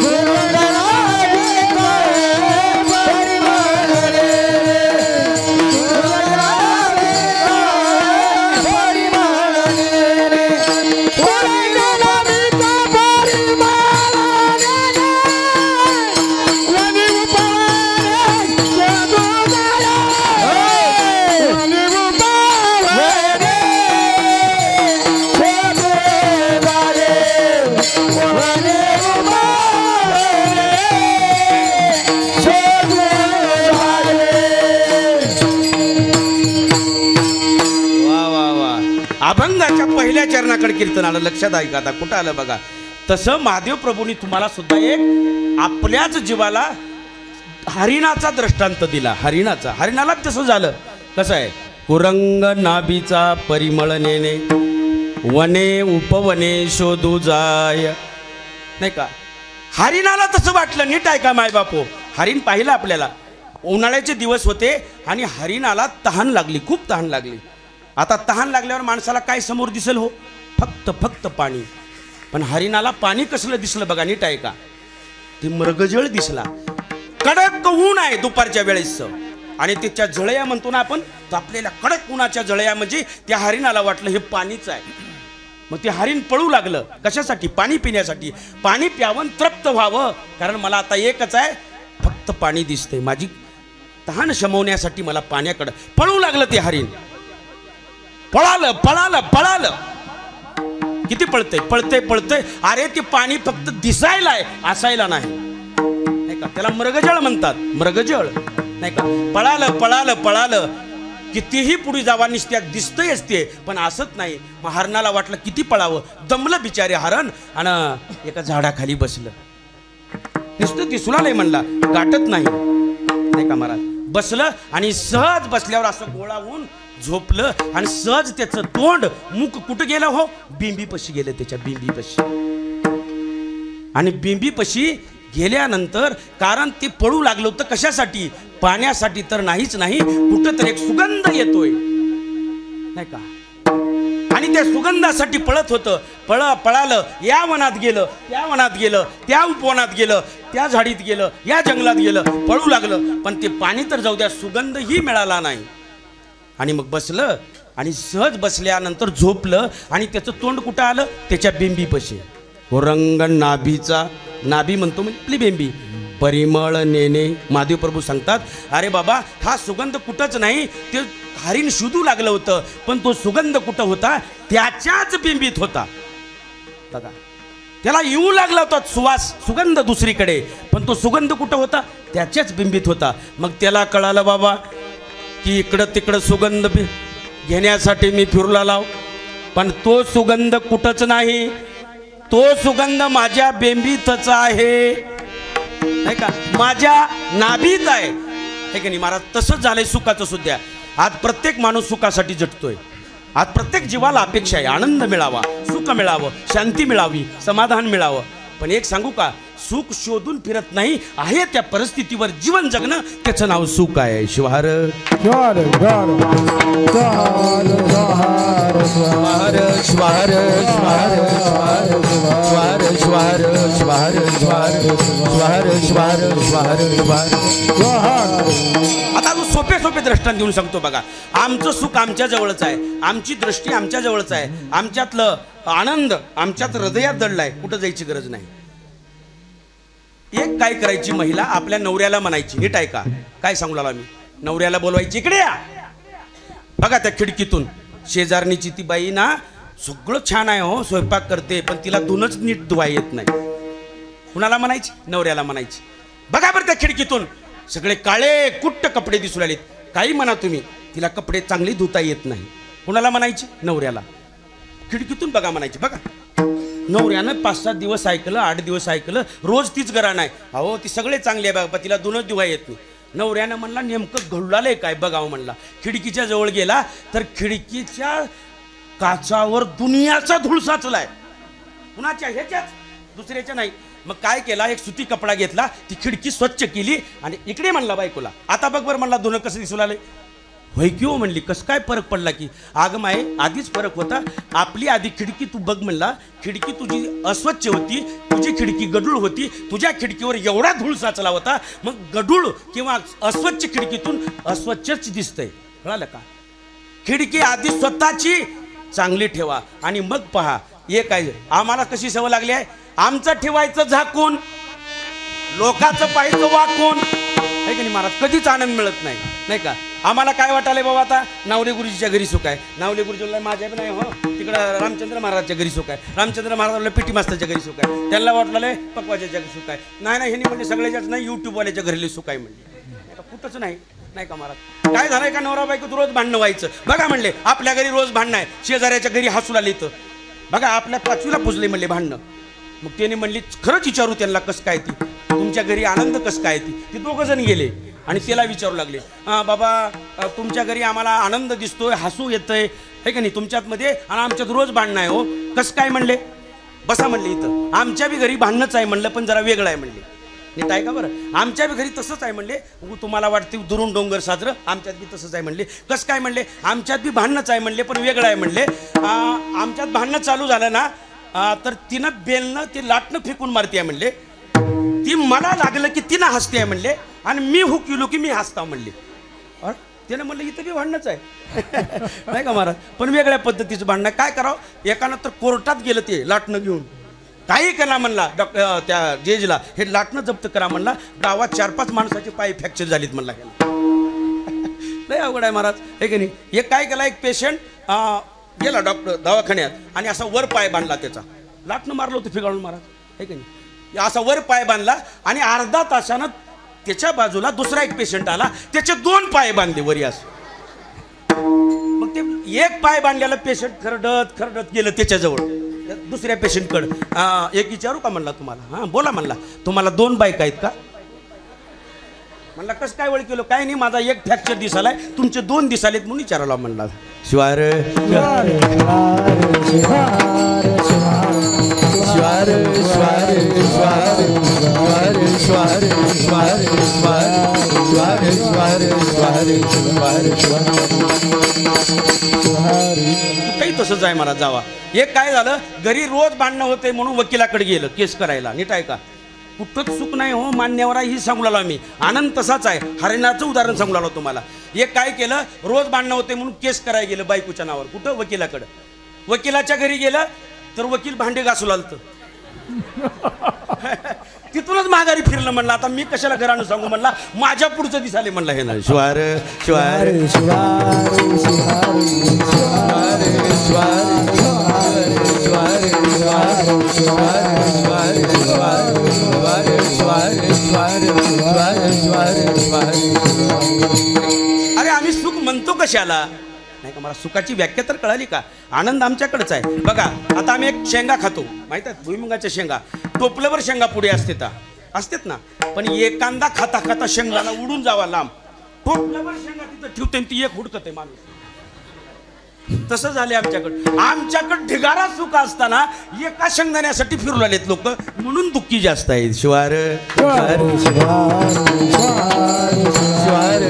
रुंगनाचा परिमळ रे अभंगाच्या पहिल्या चरणाकडे कीर्तन आलं. लक्षात आहे का? आता कुठं आलं बघा. तसं महादेव प्रभूंनी तुम्हाला सुद्धा एक आपल्याच जीवाला हरिणाचा दृष्टांत दिला. हरिणाला तसं झालं. कसं आहे? कुरंग नाभीचा परिमळ नेणे वने उपवने शोधू जाय. नाही का? हरिणाला तसं वाटलं. नीट आहे का माय बापू? हरिण पाहिलं आपल्याला. उन्हाळ्याचे दिवस होते आणि हरिणाला तहान लागली, खूप तहान लागली. आता तहान लागल्यावर माणसाला काय समोर दिसेल हो? फक्त पाणी. पण हरिणाला पाणी कसलं दिसलं बघा. नीट आहे का? ते मृगजळ दिसला. कडक ऊन आहे दुपारच्या वेळेस आणि त्याच्या जळया म्हणतो ना आपण, तापलेल्या कडक उन्हाच्या जळया म्हणजे त्या हरिणाला वाटलं हे पाणीच आहे. मग ते हरिण पळू लागलं. कशासाठी? पाणी पिण्यासाठी. पाणी प्यावं, तृप्त व्हावं. कारण मला आता एकच आहे, फक्त पाणी दिसतंय. माझी तहान शमवण्यासाठी मला पाण्याकडं पळू लागलं ते हरिण. पळालं. किती पळतंय. अरे ते पाणी फक्त दिसायला आहे, असायला नाही का? त्याला मृगजळ म्हणतात. मृगजळ नाही का? पळालं. कितीही पुढे जावा निसत्या दिसतंय असते पण असत नाही. मग हरणाला वाटलं किती पळावं. दमलं बिचारे हरण आणि एका झाडाखाली बसलं. नुसतं दिसून आलंय म्हणला, गाठत नाही का महाराज. बसलं आणि सहज बसल्यावर असं गोळा होऊन झोपलं आणि सहज त्याचं तोंड मुख कुठं गेलं हो? बिंबीपशी गेलं. त्याच्या बिंबीपशी. आणि बिंबीपशी गेल्यानंतर कारण ते पळू लागलं होतं कशासाठी? पाण्यासाठी तर नाही. कुठं तर एक सुगंध येतोय नाही का? आणि त्या सुगंधासाठी पळत होतं. पळालं. या वनात गेलं, त्या वनात गेलं, त्या उपवनात गेलं, त्या झाडीत गेलं, या जंगलात गेलं, पळू लागलं. पण ते पाणी तर जाऊ द्या, सुगंधही मिळाला नाही. आणि मग बसलं आणि सहज बसल्यानंतर झोपलं आणि त्याचं तोंड कुठं आलं? त्याच्या बिंबीपाशी. रंग नाभीचा, नाभी म्हणतो म्हणजे आपली बिंबी. परिमळ नेणे. महादेव प्रभू सांगतात, अरे बाबा हा सुगंध कुठंच नाही. ते हरिण शोधू लागलं होतं पण तो सुगंध कुठं होता? त्याच्याच बिंबीत होता बघा. त्याला येऊ लागला होता सुगंध दुसरीकडे, पण तो सुगंध कुठं होता? त्याच्याच बिंबीत होता. मग त्याला कळालं बाबा की इकडं तिकडं सुगंध घेण्यासाठी मी फिरला लाव, पण तो सुगंध कुठंच नाही. तो सुगंध माझ्या बिंबीतच आहे नाही का? माझ्या नाभीत आहे की नाही महाराज? तसंच झालंय सुखाचं सुद्धा. आज प्रत्येक माणूस सुखासाठी झटतोय. आज प्रत्येक जीवाला अपेक्षा आहे आनंद मिळावा, सुख मिळावं, शांती मिळावी, समाधान मिळावं. पण एक सांगू का? सुख शोधून फिरत नाही, आहे त्या परिस्थितीवर जीवन जगणं त्याचं नाव सुख आहे. शिवार ज्वार ज्वार ज्वार ज्वार शिवार शिवार शिवार शिवार शिवार शिवार शिवार शिवार शिवार. आता तू सोपे दृष्टांत देऊन सांगतो बघा. आमचं सुख आमच्या जवळच आहे, आमची दृष्टी आमच्या जवळच आहे, आमच्यातलं आनंद आमच्यात हृदयात दडलाय. कुठं जायची गरज नाही. एक काय करायची महिला आपल्या नवऱ्याला म्हणायची. नीट आहे का? काय सांगू लागला मी? नवऱ्याला बोलवायची, इकडे या. बघा त्या खिडकीतून शेजारणीची ती बाई ना सगळं छान आहे हो, स्वयंपाक करते, पण तिला धुनच नीट धुवा येत नाही. कुणाला म्हणायची? नवऱ्याला म्हणायची. बघा बरं त्या खिडकीतून सगळे काळे कुट्ट कपडे दिसू लागलेत. काही म्हणा तुम्ही, तिला कपडे चांगले धुता येत नाही. कुणाला म्हणायची? नवऱ्याला. खिडकीतून बघा म्हणायची. बघा नवऱ्यानं 5-7 दिवस ऐकलं, 8 दिवस ऐकलं, रोज तीच गरा नाही. अहो ती सगळे चांगली आहे बघा, तिला धुणं धुवा येत नाही. नवऱ्यानं म्हणला नेमकं घडलालंय काय बघावं म्हणला. खिडकीच्या जवळ गेला तर खिडकीच्या काचावर दुनियाचा धूळ साचलाय. कुणाच्या? ह्याच्याच, दुसऱ्याच्या नाही. मग काय केला, एक सुती कपडा घेतला, ती खिडकी स्वच्छ केली आणि इकडे म्हणला बायकोला, आता बघ बरं म्हणला धुणं कसं दिसू लागलंय. होय की हो म्हणली. कसं काय फरक पडला की? अगं माये आधीच फरक होता. आपली आधी खिडकी तू बघ म्हणला, खिडकी तुझी अस्वच्छ होती, तुझी खिडकी गडूळ होती, तुझ्या खिडकीवर एवढा धूळ साचला होता. मग गडूळ किंवा अस्वच्छ खिडकीतून अस्वच्छच दिसतंय, कळालं का? खिडकी आधी स्वतःची चांगली ठेवा आणि मग पहा. एक आहे, आम्हाला कशी सवय लागली आहे, आमचं ठेवायचं झाकून, लोकांचं पाहायचं वाकून, आहे की नाही महाराज? कधीच आनंद मिळत नाही, नाही का? आम्हाला काय वाटायलंय बाबा, आता नावले गुरुजीच्या घरी सुख आहे, नावले गुरुजीला माझ्या पण नाही हो, तिकडं रामचंद्र महाराजच्या घरी सुख आहे, रामचंद्र महाराजाला पिटी मास्तरच्या घरी सुख आहे, त्यांना वाटलं पकवाच्या घरी सुख आहे. नाही नाही, ह्यांनी म्हणजे सगळ्याच्याच नाही, यूट्यूबवाल्याच्या घरी सुख आहे म्हणजे. कुठंच नाही, नाही का महाराज? काय झालंय का, नवरा बायको रोज भांडणं व्हायचं. बघा म्हणले आपल्या घरी रोज भांडणं आहे, शेजाऱ्याच्या घरी हसू लागले तर बघा आपल्या 5वीला पुजले म्हणले भांडणं. मग त्याने म्हणली खरंच विचारू त्यांना कसं काय ती, तुमच्या घरी आनंद कसं काय ती. दोघं जण गेले आणि त्याला विचारू लागले, बाबा तुमच्या घरी आम्हाला आनंद दिसतोय, हसू येतंय, हे का नाही, तुमच्यातमध्ये आणि आमच्यात रोज भांडणं आहे हो, कसं काय म्हणले? बसा म्हणले इथं, आमच्या बी घरी भांडणंच आहे म्हणलं, पण जरा वेगळं आहे म्हणले. नीट आहे का बरं? आमच्या बी घरी तसंच आहे म्हणले. तुम्हाला वाटते दुरून डोंगर साजरं, आमच्यात बी तसंच आहे म्हणले. कसं काय म्हणले? आमच्यात बी भांडणंच आहे म्हणले, पण वेगळं आहे म्हणले. आमच्यात भांडणं चालू झालं ना तर तिनं बेलनं ती लाटणं फेकून मारते आहे म्हणले, ती मला लागलं की तिनं हसते आहे म्हणले, आणि मी हुकलो की मी हसता म्हणले. त्यानं म्हणलं इथं बी भांडणंच आहे नाही का महाराज, पण वेगळ्या पद्धतीचं भांडणं. काय करावं, एकानं तर कोर्टात गेलं ते लाटणं घेऊन, काही करा म्हणला डॉक्टर त्या जजला, हे लाटणं जप्त करा म्हणला. गावात 4-5 माणसाचे पाय फ्रॅक्चर झालीत म्हणला. लय अवघड आहे महाराज, हे की नाही? एक काय केला, एक पेशंट गेला डॉक्टर दवाखान्यात आणि असा वर पाय बांधला, त्याचा लाटणं मारलं होतं फिगाळून महाराज, हे की नाही? असा वर पाय बांधला आणि अर्धा तासानं त्याच्या बाजूला दुसरा एक पेशंट आला, त्याचे 2 पाय बांधले वरी असं. मग ते एक पाय बांधलेला पेशंट खरडत खरडत गेलं त्याच्याजवळ दुसऱ्या पेशंटकडं. एक विचारू का म्हणला तुम्हाला? हां बोला म्हणला, तुम्हाला 2 बाईक आहेत का म्हणला. कसं काय वळ केलं? काय नाही, माझा एक फ्रॅक्चर दिसालाय, तुमचे 2 दिसालेत म्हणून विचारायला म्हणला. शिवार शिवार शिवार शिवार शिवार शिवार शिवार काही तसंच आहे महाराज. जावा. एक काय झालं, घरी रोज भांडणं होते म्हणून वकिलाकडे गेलं केस करायला. नीट आहे का? कुठंच चूक नाही हो, मान्यवर आहे ही सांगू लागलो आम्ही. आनंद तसाच आहे, हरिणाचं उदाहरण सांगू लागलो तुम्हाला. एक काय केलं, रोज भांडणं होते म्हणून केस करायला गेलं बायकोच्या नावावर. कुठं? वकिलाकडं. वकिलाच्या घरी गेलं तर वकील भांडे घासू लागतं. तिथूनच माघारी फिरलं म्हणलं, आता मी कशाला घरानं सांगू म्हणला, माझ्या पुढचं दिसाले म्हणला. हे ना शिवार शिवार शिवार अरे आम्ही सुख म्हणतो कशाला, नाही का? मला सुखाची व्याख्या तर कळाली का? आनंद आमच्याकडेच आहे. बघा आता आम्ही एक शेंगा खातो, माहित आहे, भुईमुगाच्या शेंगा. टोपल्यावर शेंगा पुढे असतात ना, पण एखादा खाता खाता शेंगाला उडून जावा लांब, टोपल्यावर शेंगा तिथं ठेवते, ती एक हुडकत आहे माणूस. तसं झाले आमच्याकडे ढिगारा सुख असताना एका शेंगदाण्यासाठी फिरू लागलेत लोक, म्हणून दुःखी जास्त आहेत. शिवार शिवार शिवार शिवार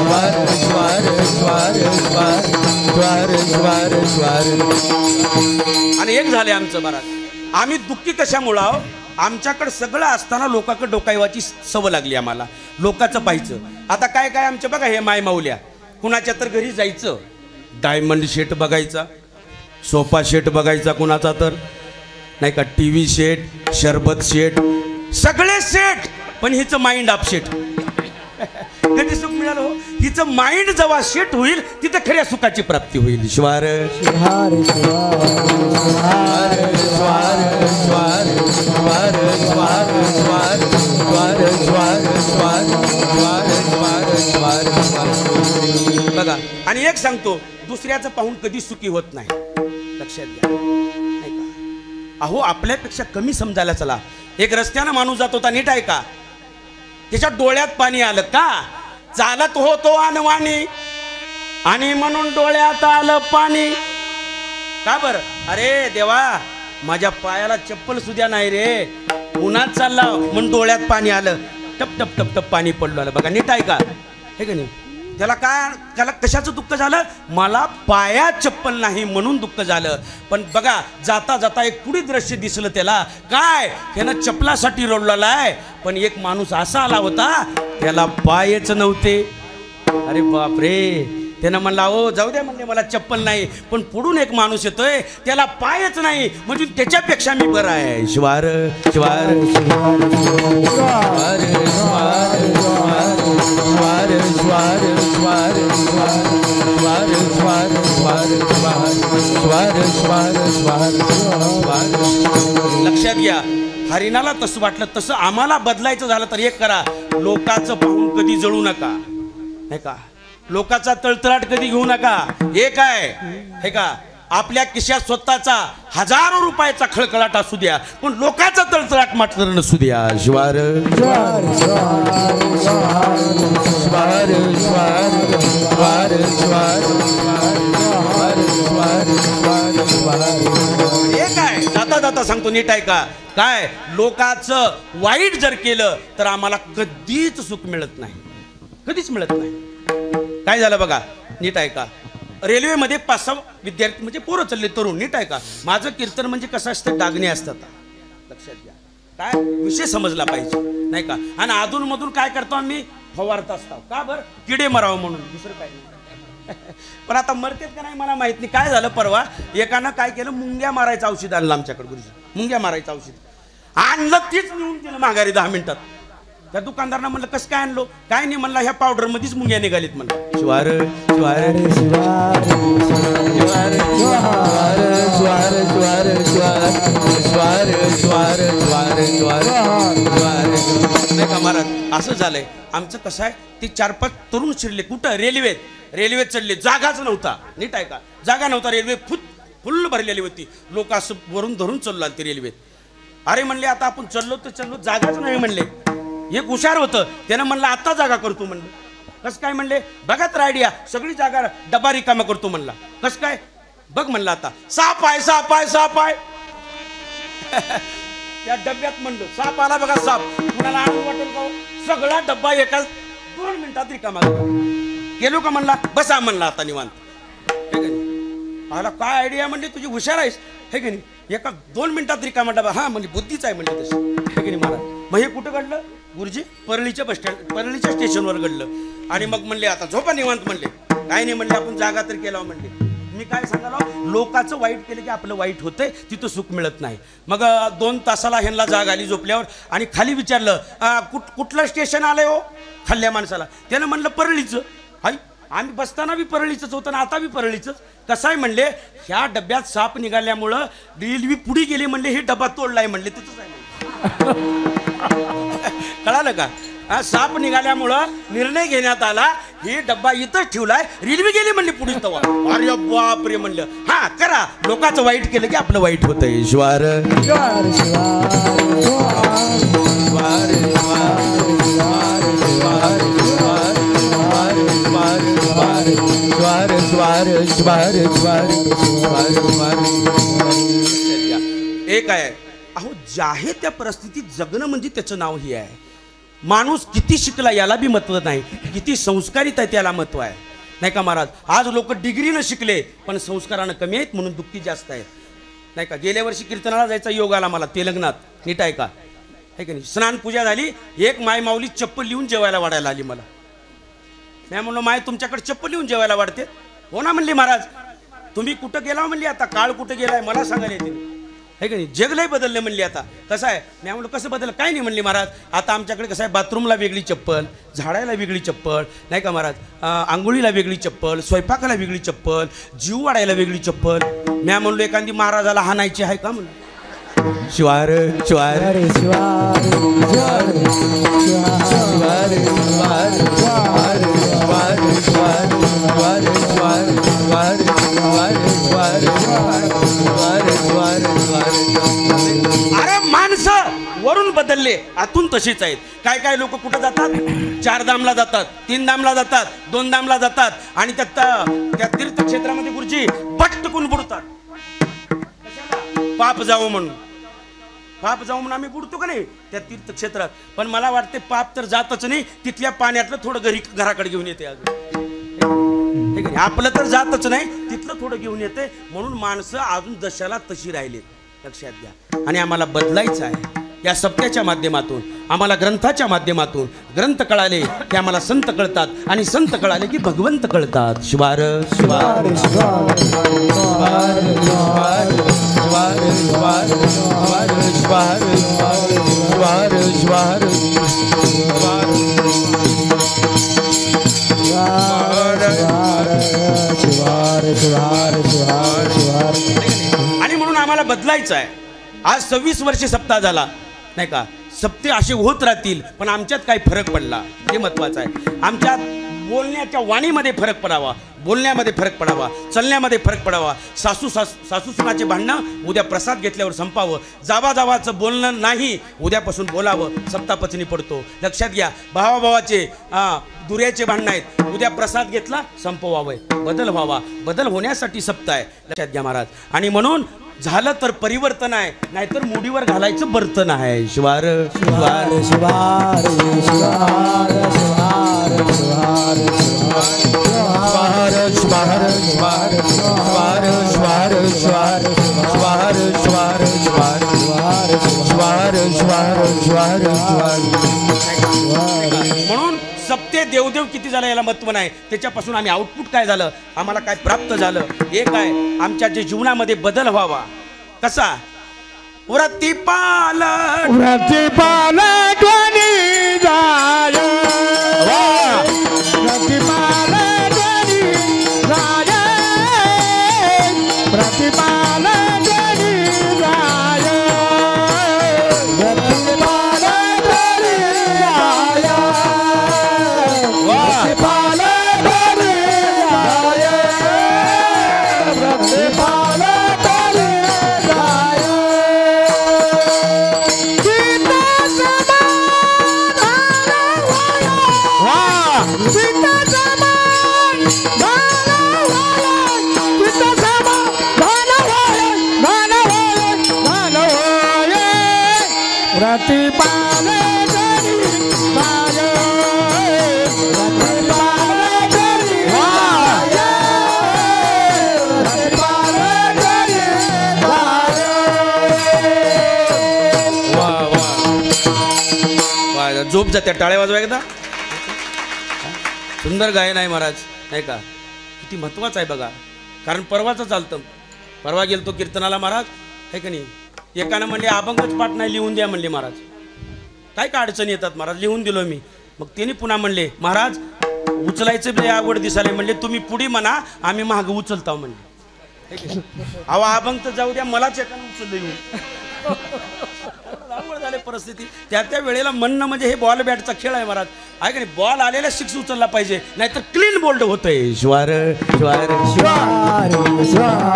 शिवार शिवार शिवार शिवार शिवार. आणि एक झाले आमचं महाराज, आम्ही दुःखी कशामुळं आहो? आमच्याकडे सगळं असताना लोकांकडे डोकायवाची सवय लागली आम्हाला, लोकांचं पाहायचं. आता काय काय आमच्या बघा, हे माय माऊल्या, कुणाच्या तर घरी जायचं, डायमंड सेट बघायचा, सोफा सेट बघायचा कुणाचा तर, नाही का, TV सेट, शरबत सेट, सगळे सेट, पण हिचं माइंड अपसेट. कधी सुख मिळालं हो? हिचं माइंड जेव्हा सेट होईल तिथं खऱ्या सुखाची प्राप्ती होईल. शिवार शिवार शिवार शिवार शिवार शिवार शिवार शिवार शिवार शिवार. बघा, आणि एक सांगतो, दुसऱ्याचं पाहून कधी सुखी होत नाही, लक्षात घ्या, नाही का? अहो आपल्यापेक्षा कमी समजायला चला. एक रस्त्यानं माणूस जात होता, नीट आहे का? त्याच्या डोळ्यात पाणी आलं का चालत होतो अनवाणी आणि म्हणून डोळ्यात आलं पाणी का बरं अरे देवा माझ्या पायाला चप्पल सुद्धा नाही रे उन्हात चालला म्हणून डोळ्यात पाणी आलं टप टप टप टप पाणी पडलं आलं बघा नीट आहे का हे का नाही त्याला काय त्याला कशाचं दुःख झालं मला पायात चप्पल नाही म्हणून दुःख झालं पण बघा जाता जाता एक पुढे दृश्य दिसलं त्याला काय त्यानं चप्पलासाठी रडलेला आहे पण एक माणूस असा आला होता त्याला पायच नव्हते अरे बापरे त्यानं म्हणला ओ जाऊ द्या म्हणले मला चप्पल नाही पण पुढून एक माणूस येतोय त्याला पायच नाही म्हणजे त्याच्यापेक्षा मी बरा आहे शिवार शिवार शिवार शिवार शिवार शिवार लक्षात घ्या हरिणाला तसं वाटलं तसं आम्हाला बदलायचं झालं तर एक करा लोकांचं पाहून कधी जळू नका नाही का लोकांचा तळतळाट कधी घेऊ नका हे काय हे का आपल्या खिशात स्वतःचा हजारो रुपयाचा खळखळाट असू द्या पण लोकांचा तळतळाट मात्र नसू द्या शिवार हे काय जाता जाता सांगतो नीट आहे का काय लोकांचं वाईट जर केलं तर आम्हाला कधीच सुख मिळत नाही कधीच मिळत नाही काय झालं बघा नीट आहे का रेल्वेमध्ये 5-6 विद्यार्थी म्हणजे पोरं चालले तरुण नीट आहे का माझं कीर्तन म्हणजे कसं असतं डागणे असतात लक्षात घ्या काय विषय समजला पाहिजे नाही का आणि अधून मधून काय करतो आम्ही फवारत असतो का बरं किडे मरावं म्हणून दुसरं काय नाही पण आता मरतेत का नाही मला माहित नाही काय झालं परवा एकानं काय केलं मुंग्या मारायचं औषध आणलं आमच्याकडे गुरुजी मुंग्या मारायचं औषध आणलं तीच नेऊन दिलं माघारी 10 मिनिटात त्या दुकानदारांना म्हणलं कसं काय आणलो काय नाही म्हणला ह्या पावडर मध्येच मुंग्या निघालीत म्हणलं शिवार शिवार शिवार शिवार शिवार शिवार शिवार शिवार शिवार शिवार नाही का महाराज असं झालंय आमचं कसं आहे ते 4-5 तरुण शिरले कुठं रेल्वेत चढले जागाच नव्हता नीट आहे का जागा नव्हता रेल्वे फुल भरलेली होती लोक असं वरून धरून चाललो आले ते रेल्वेत अरे म्हणले आता आपण चाललो तर चाललो जागाच नाही म्हणले एक हुशार होतं त्यानं म्हणलं आता जागा करतो म्हणलं कसं काय म्हणले बघा तर आयडिया सगळी जागा डबा रिकामा करतो म्हणला कसं काय बघ म्हणलं आता साप आहे त्या डब्यात म्हणलं साप आला बघा साप कुणाला आणून वाटेल का सगळा डब्बा एका 2 मिनिटात रिकामा गेलो का म्हणला बसा म्हणला आता निवांत हे का नाही आला काय आयडिया म्हणले तुझी हुशार आहेस हे का नाही एका 2 मिनिटात रिकामा डबा हा म्हणजे बुद्धीच आहे म्हणले तशी हे की नाही महाराज मग हे कुठं घडलं गुरुजी परळीच्या परळीच्या स्टेशनवर घडलं आणि मग म्हणले आता झोपा निवांत म्हणले काय नाही म्हणले आपण जागा तर केला म्हणले मी काय सांगालो लोकांचं वाईट केलं की आपलं वाईट होतंय तिथं सुख मिळत नाही मग 2 तासाला ह्यांना जाग आली झोपल्यावर आणि खाली विचारलं कुठलं स्टेशन आलंय हो खाल्ल्या माणसाला त्यानं म्हणलं परळीचं हाय आम्ही बसताना बी परळीचंच होतं ना आता बी परळीचंच कसं आहे म्हणले ह्या डब्यात साप निघाल्यामुळं रेल्वे पुढे गेली म्हणले हे डबा तोडलाय म्हणले तिथंच आहे कळालं का साप निघाल्यामुळं निर्णय घेण्यात आला हे डब्बा इथंच ठेवलाय रेल्वे गेली म्हणली पुढे तवा अरे बाप रे म्हणलं हा करा लोकांचं वाईट केलं की आपलं वाईट होतंय शिवार शिवार एक आहे अहो ज्या त्या परिस्थितीत जगणं म्हणजे त्याचं नाव हे आहे माणूस किती शिकला याला बी महत्व नाही किती संस्कारित आहे त्याला महत्व आहे नाही का महाराज आज लोक डिग्रीनं शिकले पण संस्कारानं कमी आहेत म्हणून दुःखी जास्त आहेत नाही का गेल्या वर्षी कीर्तनाला जायचा योग आला मला तेलंगणात नीट आहे का आहे का नाही स्नान पूजा झाली एक माय माऊली चप्पल लिहून जेवायला वाढायला आली मला मी म्हणलो माय तुमच्याकडे चप्पल लिहून जेवायला वाढते हो ना म्हणली महाराज तुम्ही कुठं गेला म्हणली आता काळ कुठं गेलाय मला सांगायला येते आहे का नाही जग लय बदलले म्हणली आता कसं आहे मी म्हणलं कसं बदललं काय नाही म्हणली महाराज आता आमच्याकडे कसं आहे बाथरूमला वेगळी चप्पल झाडायला वेगळी चप्पल नाही का महाराज आंघोळीला वेगळी चप्पल स्वयंपाकाला वेगळी चप्पल जीव वाढायला वेगळी चप्पल मी म्हणलो एखादी महाराजाला हाणायची आहे का म्हणून शिवार शिवार शिवार शिवार शिवार अरे माणसं वरून बदल बदलले आतून तसेच आहेत. काय काय लोक कुठं जातात, 4 दामला जातात, 3 दामला जातात, 2 दामला जातात आणि त्या तीर्थक्षेत्रामध्ये गुरुजी पटकून बुडतात. पाप जावं म्हणून, पाप जाऊ म्हणून आम्ही बुडतो का नाही त्या तीर्थक्षेत्रात. पण मला वाटते पाप तर जातच नाही, तिथल्या पाण्यातलं थोडं घराकडे घेऊन येते. अजून आपलं तर जातच नाही, तिथलं थोडं घेऊन येते. म्हणून माणसं अजून जशाला तशी राहिली, लक्षात घ्या. आणि आम्हाला बदलायचं आहे या सप्त्याच्या माध्यमातून, आम्हाला ग्रंथाच्या माध्यमातून. ग्रंथ कळाले की आम्हाला संत कळतात आणि संत कळाले की भगवंत कळतात. शिवार शिवार शिवार शिवार शिवार शिवार शिवार शिवार शिवार शिवार आणि म्हणून आम्हाला बदलायचं आहे. आज 26 वर्षे सप्ताह झाला नाही का. सप्ते असे होत राहतील, पण आमच्यात काही फरक पडला हे महत्वाचं आहे. आमच्यात बोलण्याच्या वाणीमध्ये फरक पडावा, बोलण्यामध्ये फरक पडावा, चलण्यामध्ये फरक पडावा. सासू सुनाचे भांडणं उद्या प्रसाद घेतल्यावर संपावं. जावाचं बोलणं नाही, उद्यापासून बोलावं. सप्तापचनी पडतो, लक्षात घ्या. भावाभावाचे दुऱ्याचे भांडणं आहेत, उद्या प्रसाद घेतला संपवावं. बदल व्हावा, बदल होण्यासाठी सप्ताह आहे, लक्षात घ्या महाराज. आणि म्हणून झालं तर परिवर्तन आहे, नाहीतर मुडीवर घालायचं बर्तन आहे. शिवार शिवार शिवार शिवार शिवार शिवार शिवार शिवार शिवार शिवार शिवार शिवार शिवार शिवार शिवार शिवार शिवार. म्हणून सप्ते देवदेव किती झालं याला महत्व नाही, त्याच्यापासून आम्ही आउटपुट काय झालं, आम्हाला काय प्राप्त झालं हे काय. आमच्या जे जीवनामध्ये बदल व्हावा. कसा प्रतिपालक प्रतिपालक ध्वनी जाय प्रतिपालक ध्वनी जाय प्रतिपालक ध्वनी जाय प्रतिपालक ध्वनी जाय प्रतिपालक ध्वनी जाय प्रतिपालक ध्वनी जाय. झोप जाते. टाळ्या वाजवा एकदा. सुंदर गायन आहे महाराज, नाही का. किती महत्वाचं आहे बघा. कारण परवाचं चालतं, परवा गेलतो कीर्तनाला महाराज, आहे का नाही. एकानं म्हणले अभंगच पाठ नाही, लिहून द्या म्हणले महाराज. काय का अडचणी येतात महाराज, लिहून दिलो मी. मग त्यांनी पुन्हा म्हणले महाराज उचलायचं बी आवड दिसायला, म्हणले तुम्ही पुढे म्हणा आम्ही मागं उचलताव म्हणले. अहो अभंग तर जाऊ द्या, मलाच एकानं उचललं येऊन. आवड झाली परिस्थिती. त्या वेळेला म्हणणं म्हणजे हे बॉल बॅटचा खेळ आहे महाराज, आहे का नाही. बॉल आलेला 6 उचलला पाहिजे, नाहीतर क्लीन बोल्ड होतंय. शिवार शिवार शिवार शिवार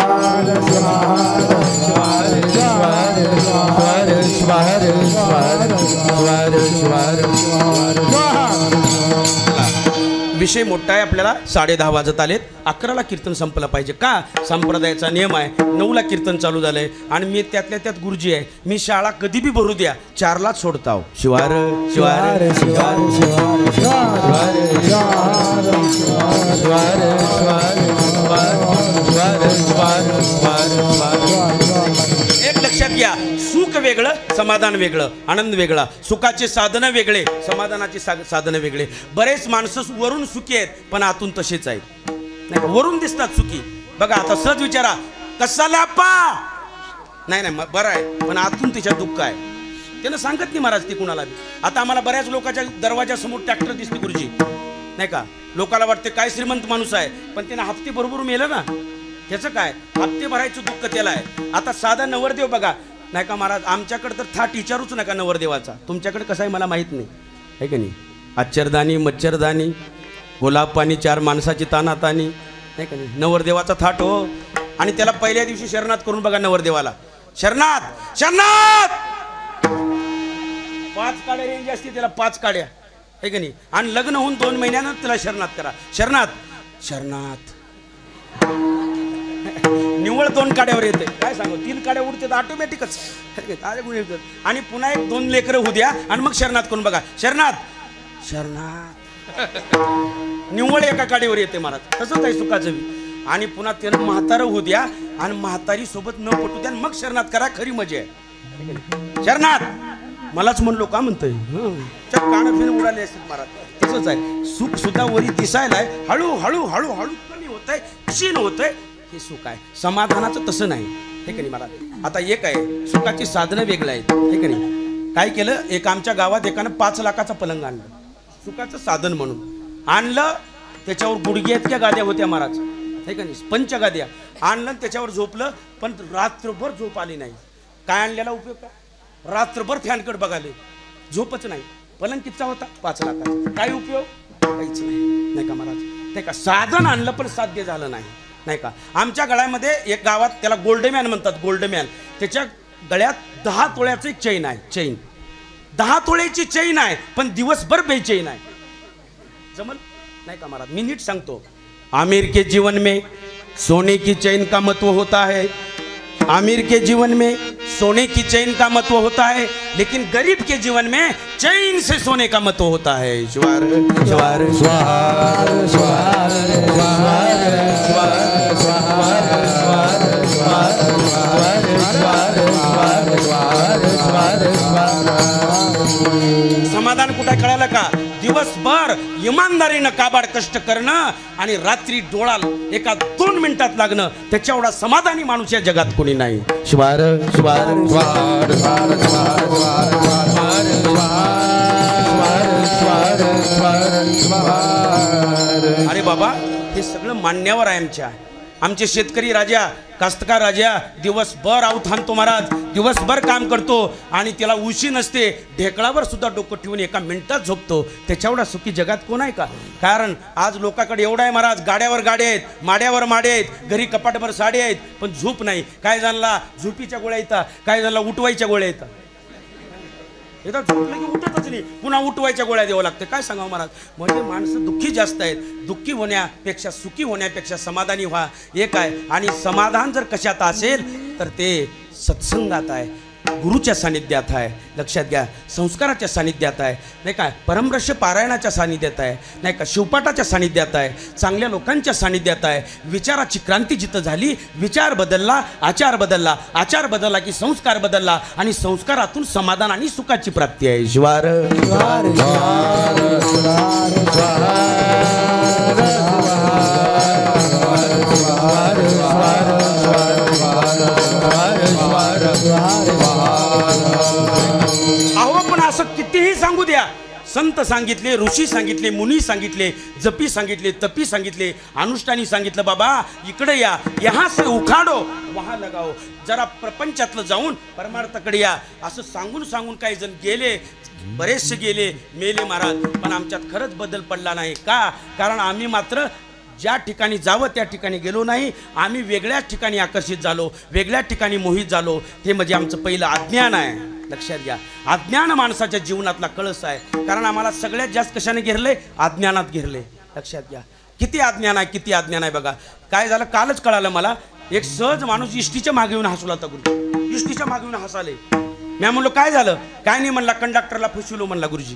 विषय मोठा आहे. आपल्याला 10:30 वाजत आलेत. 11ला कीर्तन संपलं पाहिजे का, संप्रदायाचा नियम आहे. 9ला कीर्तन चालू झालंय आणि मी त्यातल्या त्यात गुरुजी आहे. मी शाळा कधी बी भरू द्या, 4लाच सोडताव. शिवार शिवार शिवार शिवार शिवार एक लक्षात घ्या. सुख वेगळं, समाधान वेगळं, आनंद वेगळा. सुखाचे साधनं वेगळे, समाधानाचे साधनं वेगळे. बरेच माणसं वरून सुखी आहेत पण आतून तसेच आहेत, नाही वरून दिसतात सुखी. बघा आता सहज विचारा, कसा लापा नाही नाही बरं आहे, पण आतून तिच्या दुःख आहे. त्यानं सांगत नाही महाराज ती कुणाला बी. आता आम्हाला बऱ्याच लोकांच्या दरवाजासमोर ट्रॅक्टर दिसते गुरुजी, नाही का. लोकाला वाटते काय श्रीमंत माणूस आहे, पण त्यानं हप्ते बरोबर मेलं ना, त्याचं काय हप्ते भरायचं दुःख त्याला आहे. आता साधा नवरदेव बघा, नाही का महाराज. आमच्याकडे तर थाट विचारूच नका नवरदेवाचा. तुमच्याकडे कसं आहे मला माहीत नाही, आहे का नाही. अच्चरदानी मच्छरदानी, गुलाब पाणी, 4 माणसाची तानातानी, नाही का नाही. नवरदेवाचा थाट हो. आणि त्याला पहिल्या दिवशी शरणात करून बघा नवरदेवाला. शरणात शरणात 5 काड्या रेंज असते त्याला 5 काड्या आहे का नाही. आणि लग्न होऊन 2 महिन्यानं त्याला शरणात करा. शरणात निव्वळ 2 काड्यावर येते. काय सांगू 3 काड्या उडते तर ऑटोमॅटिकच. आणि पुन्हा 1-2 लेकरं होऊ द्या आणि मग शरणात करून बघा. शरणात निव्वळ एका काडीवर येते महाराज. तसंच आहे सुखाचं बी. आणि पुन्हा त्यानं म्हातारं होऊ द्या आणि म्हातारी सोबत न पटू द्या मग शरणात करा. खरी मजा आहे शरणात. मलाच म्हणलो का म्हणतोय कानं फिरून उडाले असतील महाराज. तसंच आहे सुख सुद्धा वरी दिसायला आहे. हळूहळू कमी होत आहे, क्षीण होत आहे. हे सुख आहे. समाधानाचं तसं नाही हे का नाही महाराज. आता एक आहे सुखाची साधनं वेगळं आहेत हे का नाही. काय केलं एक आमच्या गावात एकानं 5 लाखाचा पलंग आणलं सुखाचं साधन म्हणून आणलं. त्याच्यावर गुडघे इतक्या गाद्या होत्या महाराज हे का नाही. 5 गाद्या आणलं त्याच्यावर झोपलं पण रात्रभर झोप आली नाही. काय आणलेला उपयोग का. रात्रभर फॅनकड बघाले झोपच नाही. पलंग कितीचा होता 5 लाखाचा. काय उपयोग काहीच नाही का महाराज. नाही का साधन आणलं पण साध्य झालं नाही का. आमच्या गळ्यामध्ये एक गावात त्याला गोल्डमॅन म्हणतात. गोल्डमॅन त्याच्या गळ्यात 10 तोळ्याचं एक चैन आहे. चैन 10 तोळ्याची चैन आहे पण दिवसभर बेचैन आहे. जमल नाही का महाराज. मी नीट सांगतो. आमिर के जीवन में सोने की चैन का महत्व होता है. आमिर के जीवन में सोने की चैन का महत्व होता है लेकिन गरीब के जीवन में चैन से सोने का महत्व होता है. ज्वार ज्वार स्वार स्वार स्वार स्वार स्वार स्वार समाधान कुठे कळालं का. दिवसभर इमानदारीनं काबाड कष्ट करणं आणि रात्री डोळा एका 2 मिनिटात लागणं त्याच्या एवढा समाधानी माणूस या जगात कोणी नाही. स्वार स्वार स्वार स्वार स्वार स्वार. अरे बाबा हे सगळं मान्यवर आहे. आमचे शेतकरी राजा कास्तकार राजा दिवसभर आऊ थांबतो महाराज. दिवसभर काम करतो आणि त्याला उशी नसते. ढेकळावर सुद्धा डोकं ठेवून एका मिनिटात झोपतो. त्याच्या एवढा सुखी जगात कोण आहे का. कारण आज लोकांकडे एवढा आहे महाराज. गाड्यावर गाड्या आहेत, माड्यावर माडे आहेत, घरी कपाटभर साडी आहेत पण झोप नाही. काय झाला झोपीच्या गोळ्या येतात, काय झाला उठवायच्या गोळ्या येतात. एकदा झोपलं की उठतच नाही. पुन्हा उठवायच्या गोळ्या द्यावं लागतं. काय सांगावं महाराज. म्हणजे माणसं दुःखी जास्त आहेत. दुःखी होण्यापेक्षा सुखी होण्यापेक्षा समाधानी व्हा एक आहे. आणि समाधान जर कशात असेल तर ते सत्संगात आहे, गुरुच्या सानिध्यात आहे. लक्षात घ्या. संस्काराच्या सानिध्यात आहे नाही का. परमरस पारायणाच्या सानिध्यात आहे नाही का. शिवपाठाच्या सानिध्यात आहे. चांगल्या लोकांच्या सानिध्यात आहे. विचाराची क्रांती जिथं झाली विचार बदलला आचार बदलला. आचार बदलला की संस्कार बदलला आणि संस्कारातून समाधान आणि सुखाची प्राप्ती आहे. ज्वार ज्वार अहो पण असं कितीही सांगू द्या. संत सांगितले, ऋषी सांगितले, मुनी सांगितले, जपी सांगितले, तपी सांगितले, अनुष्ठानी सांगितलं बाबा इकडे या, यहाँ से उखाडो वहाँ लगाओ. जरा प्रपंचातलं जाऊन परमार्थाकडे या असं सांगून सांगून काही जण गेले. बरेचसे गेले मेले महाराज. पण आमच्यात खरंच बदल पडला नाही का. कारण आम्ही मात्र ज्या ठिकाणी जावं त्या ठिकाणी गेलो नाही. आम्ही वेगळ्याच ठिकाणी आकर्षित झालो, वेगळ्या ठिकाणी मोहित झालो. ते म्हणजे आमचं पहिलं अज्ञान आहे. लक्षात घ्या. अज्ञान माणसाच्या जीवनातला कळस आहे. कारण आम्हाला सगळ्यात जास्त कशाने घेरले अज्ञानात घेरले. लक्षात घ्या. किती अज्ञान आहे, किती अज्ञान आहे बघा. काय झालं कालच कळालं मला. एक सहज माणूस इष्टीच्या मागे येऊन हसला होता. गुरुजी इष्टीच्या मागे येऊन हसाले. मी म्हणलो काय झालं. काय नाही म्हणला कंडक्टरला फसवलो म्हणला गुरुजी.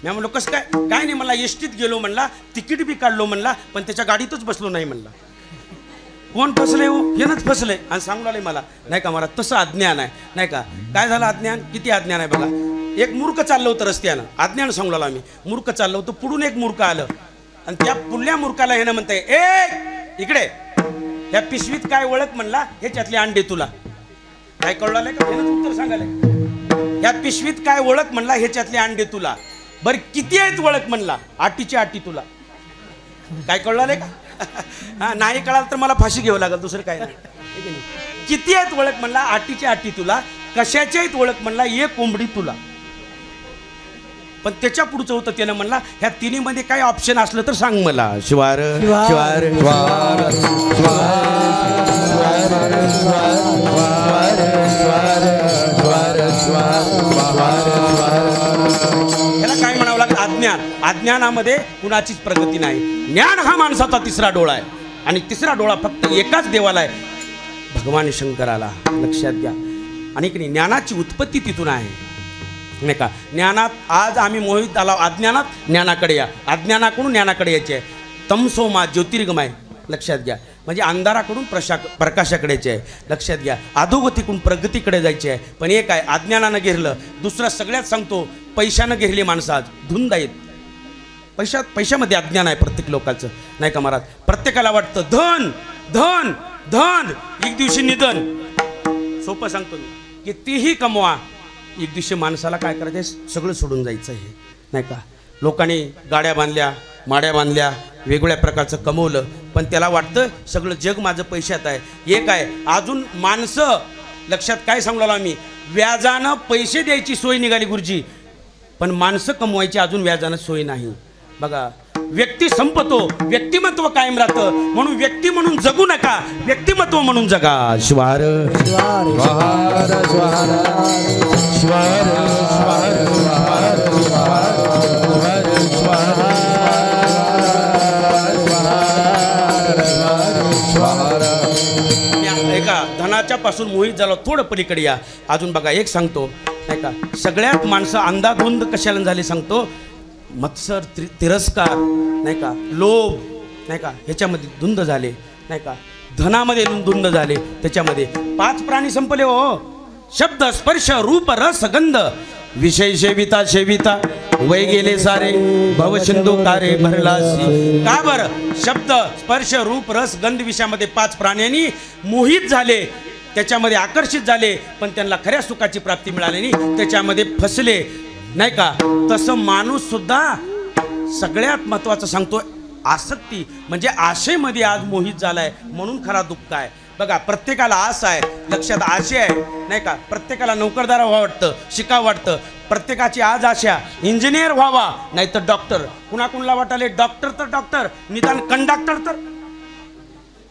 मी म्हणलो कसं काय. काय नाही म्हणला एसटीत गेलो म्हणला, तिकीट बी काढलो म्हणला पण त्याच्या गाडीतच बसलो नाही म्हणला. कोण फसले हो. यानंच फसले आणि सांगू आले मला नाही का मला. तसं अज्ञान आहे नाही का. काय झालं अज्ञान, किती अज्ञान आहे बघा. एक मूर्ख चाललं होतं रस्त्यानं. अज्ञान सांगू आलो आम्ही. मूर्ख चाललं होतं. पुढून एक मूर्ख आलं आणि त्या पुढल्या मूर्खाला ह्यानं म्हणताय ए इकडे त्या पिशवीत काय ओळख म्हणला ह्याच्यातले अंडे तुला. काय कळलं आलंय का. ह्यानं उत्तर सांगायला. या पिशवीत काय ओळख म्हणला ह्याच्यातले अंडे तुला. बरं किती आहेत ओळख म्हणला. आटीची आटी तुला. काय कळलं आलंय का. हा नाही कळालं तर मला फाशी घ्यावं लागेल दुसरं काय नाही. किती आहेत ओळख म्हणला. आटीची आटी तुला. कशाची आहेत ओळख म्हणला. एक कोंबडी तुला. पण त्याच्या पुढचं होतं त्यानं म्हणला ह्या तिन्हीमध्ये काय ऑप्शन असलं तर सांग मला. शिवार शिवार स्वार अज्ञान, अज्ञानामध्ये कुणाचीच प्रगती नाही. ज्ञान हा माणसाचा तिसरा डोळा आहे आणि तिसरा डोळा फक्त एकाच देवाला आहे, भगवान शंकराला. लक्षात घ्या. आणि की नाही, ज्ञानाची उत्पत्ती तिथून आहे नाही का. ज्ञानात आज आम्ही मोहित आलो, अज्ञानात ज्ञानाकडे या, अज्ञानाकडून ज्ञानाकडे यायचे आहे. तमसोमा ज्योतिर्गमय. लक्षात घ्या. म्हणजे अंधाराकडून प्रकाशाकडे यायचे आहे. लक्षात घ्या. अधोगतीकडून प्रगतीकडे जायचे आहे. पण एक आहे, अज्ञानानं घेरलं. दुसरं सगळ्यात सांगतो, पैशानं घेरली माणसं आज धुंद आहेत. पैशामध्ये अज्ञान आहे प्रत्येक लोकांचं नाही का महाराज. प्रत्येकाला वाटतं धन धन धन, एक दिवशी निधन. सोपं सांगतो मी, कितीही कमवा, एक दिवशी माणसाला काय करायचं आहे, सगळं सोडून जायचं आहे नाही का. लोकांनी गाड्या बांधल्या, माड्या बांधल्या, वेगवेगळ्या प्रकारचं कमवलं, पण त्याला वाटतं सगळं जग माझं पैशात आहे. एक आहे अजून माणसं. लक्षात काय सांगू लागलो आम्ही, व्याजानं पैसे द्यायची सोय निघाली गुरुजी, पण माणसं कमवायची अजून व्याजानं सोय नाही. बघा, व्यक्ती संपतो, व्यक्तिमत्व कायम राहतं. म्हणून व्यक्ती म्हणून जगू नका, व्यक्तिमत्व म्हणून जगा. श्वार श्वार श्वार श्वार एका धनाच्या पासून मोहित झालो. थोडं पलीकडे या अजून. बघा, एक सांगतो नाही का, सगळ्यात माणसं अंधाधुंद कशाला झाली सांगतो, मत्सर, तिरस्कार नाही का, लोभ नाही का, ह्याच्यामध्ये धुंद झाले नाही का, धनामध्ये धुंद झाले. त्याच्यामध्ये 5 प्राणी संपले हो. शब्द, स्पर्श, रूप, रस, गंध, विषय सेविता सेविता, वय गेले सारे, भवसिंधू कारे भरलासी. का बरं? शब्द, स्पर्श, रूप, रस, गंध विषयामध्ये 5 प्राण्यांनी मोहित झाले, त्याच्यामध्ये आकर्षित झाले, पण त्यांना खऱ्या सुखाची प्राप्ती मिळाली नाही, त्याच्यामध्ये फसले नाही का. तसं माणूस सुद्धा सगळ्यात महत्त्वाचं सांगतो, आसक्ती म्हणजे आशेमध्ये आज मोहित झालाय, म्हणून खरा दुःख आहे. बघा, प्रत्येकाला आस आहे. लक्षात, आशे आहे नाही का. प्रत्येकाला नोकरदार व्हावं वाटतं, शिकावं वाटतं. प्रत्येकाची आज आशा इंजिनियर व्हावा, नाही तर डॉक्टर. कुणाकुणाला वाटाले डॉक्टर तर डॉक्टर, निदान कंडक्टर तर.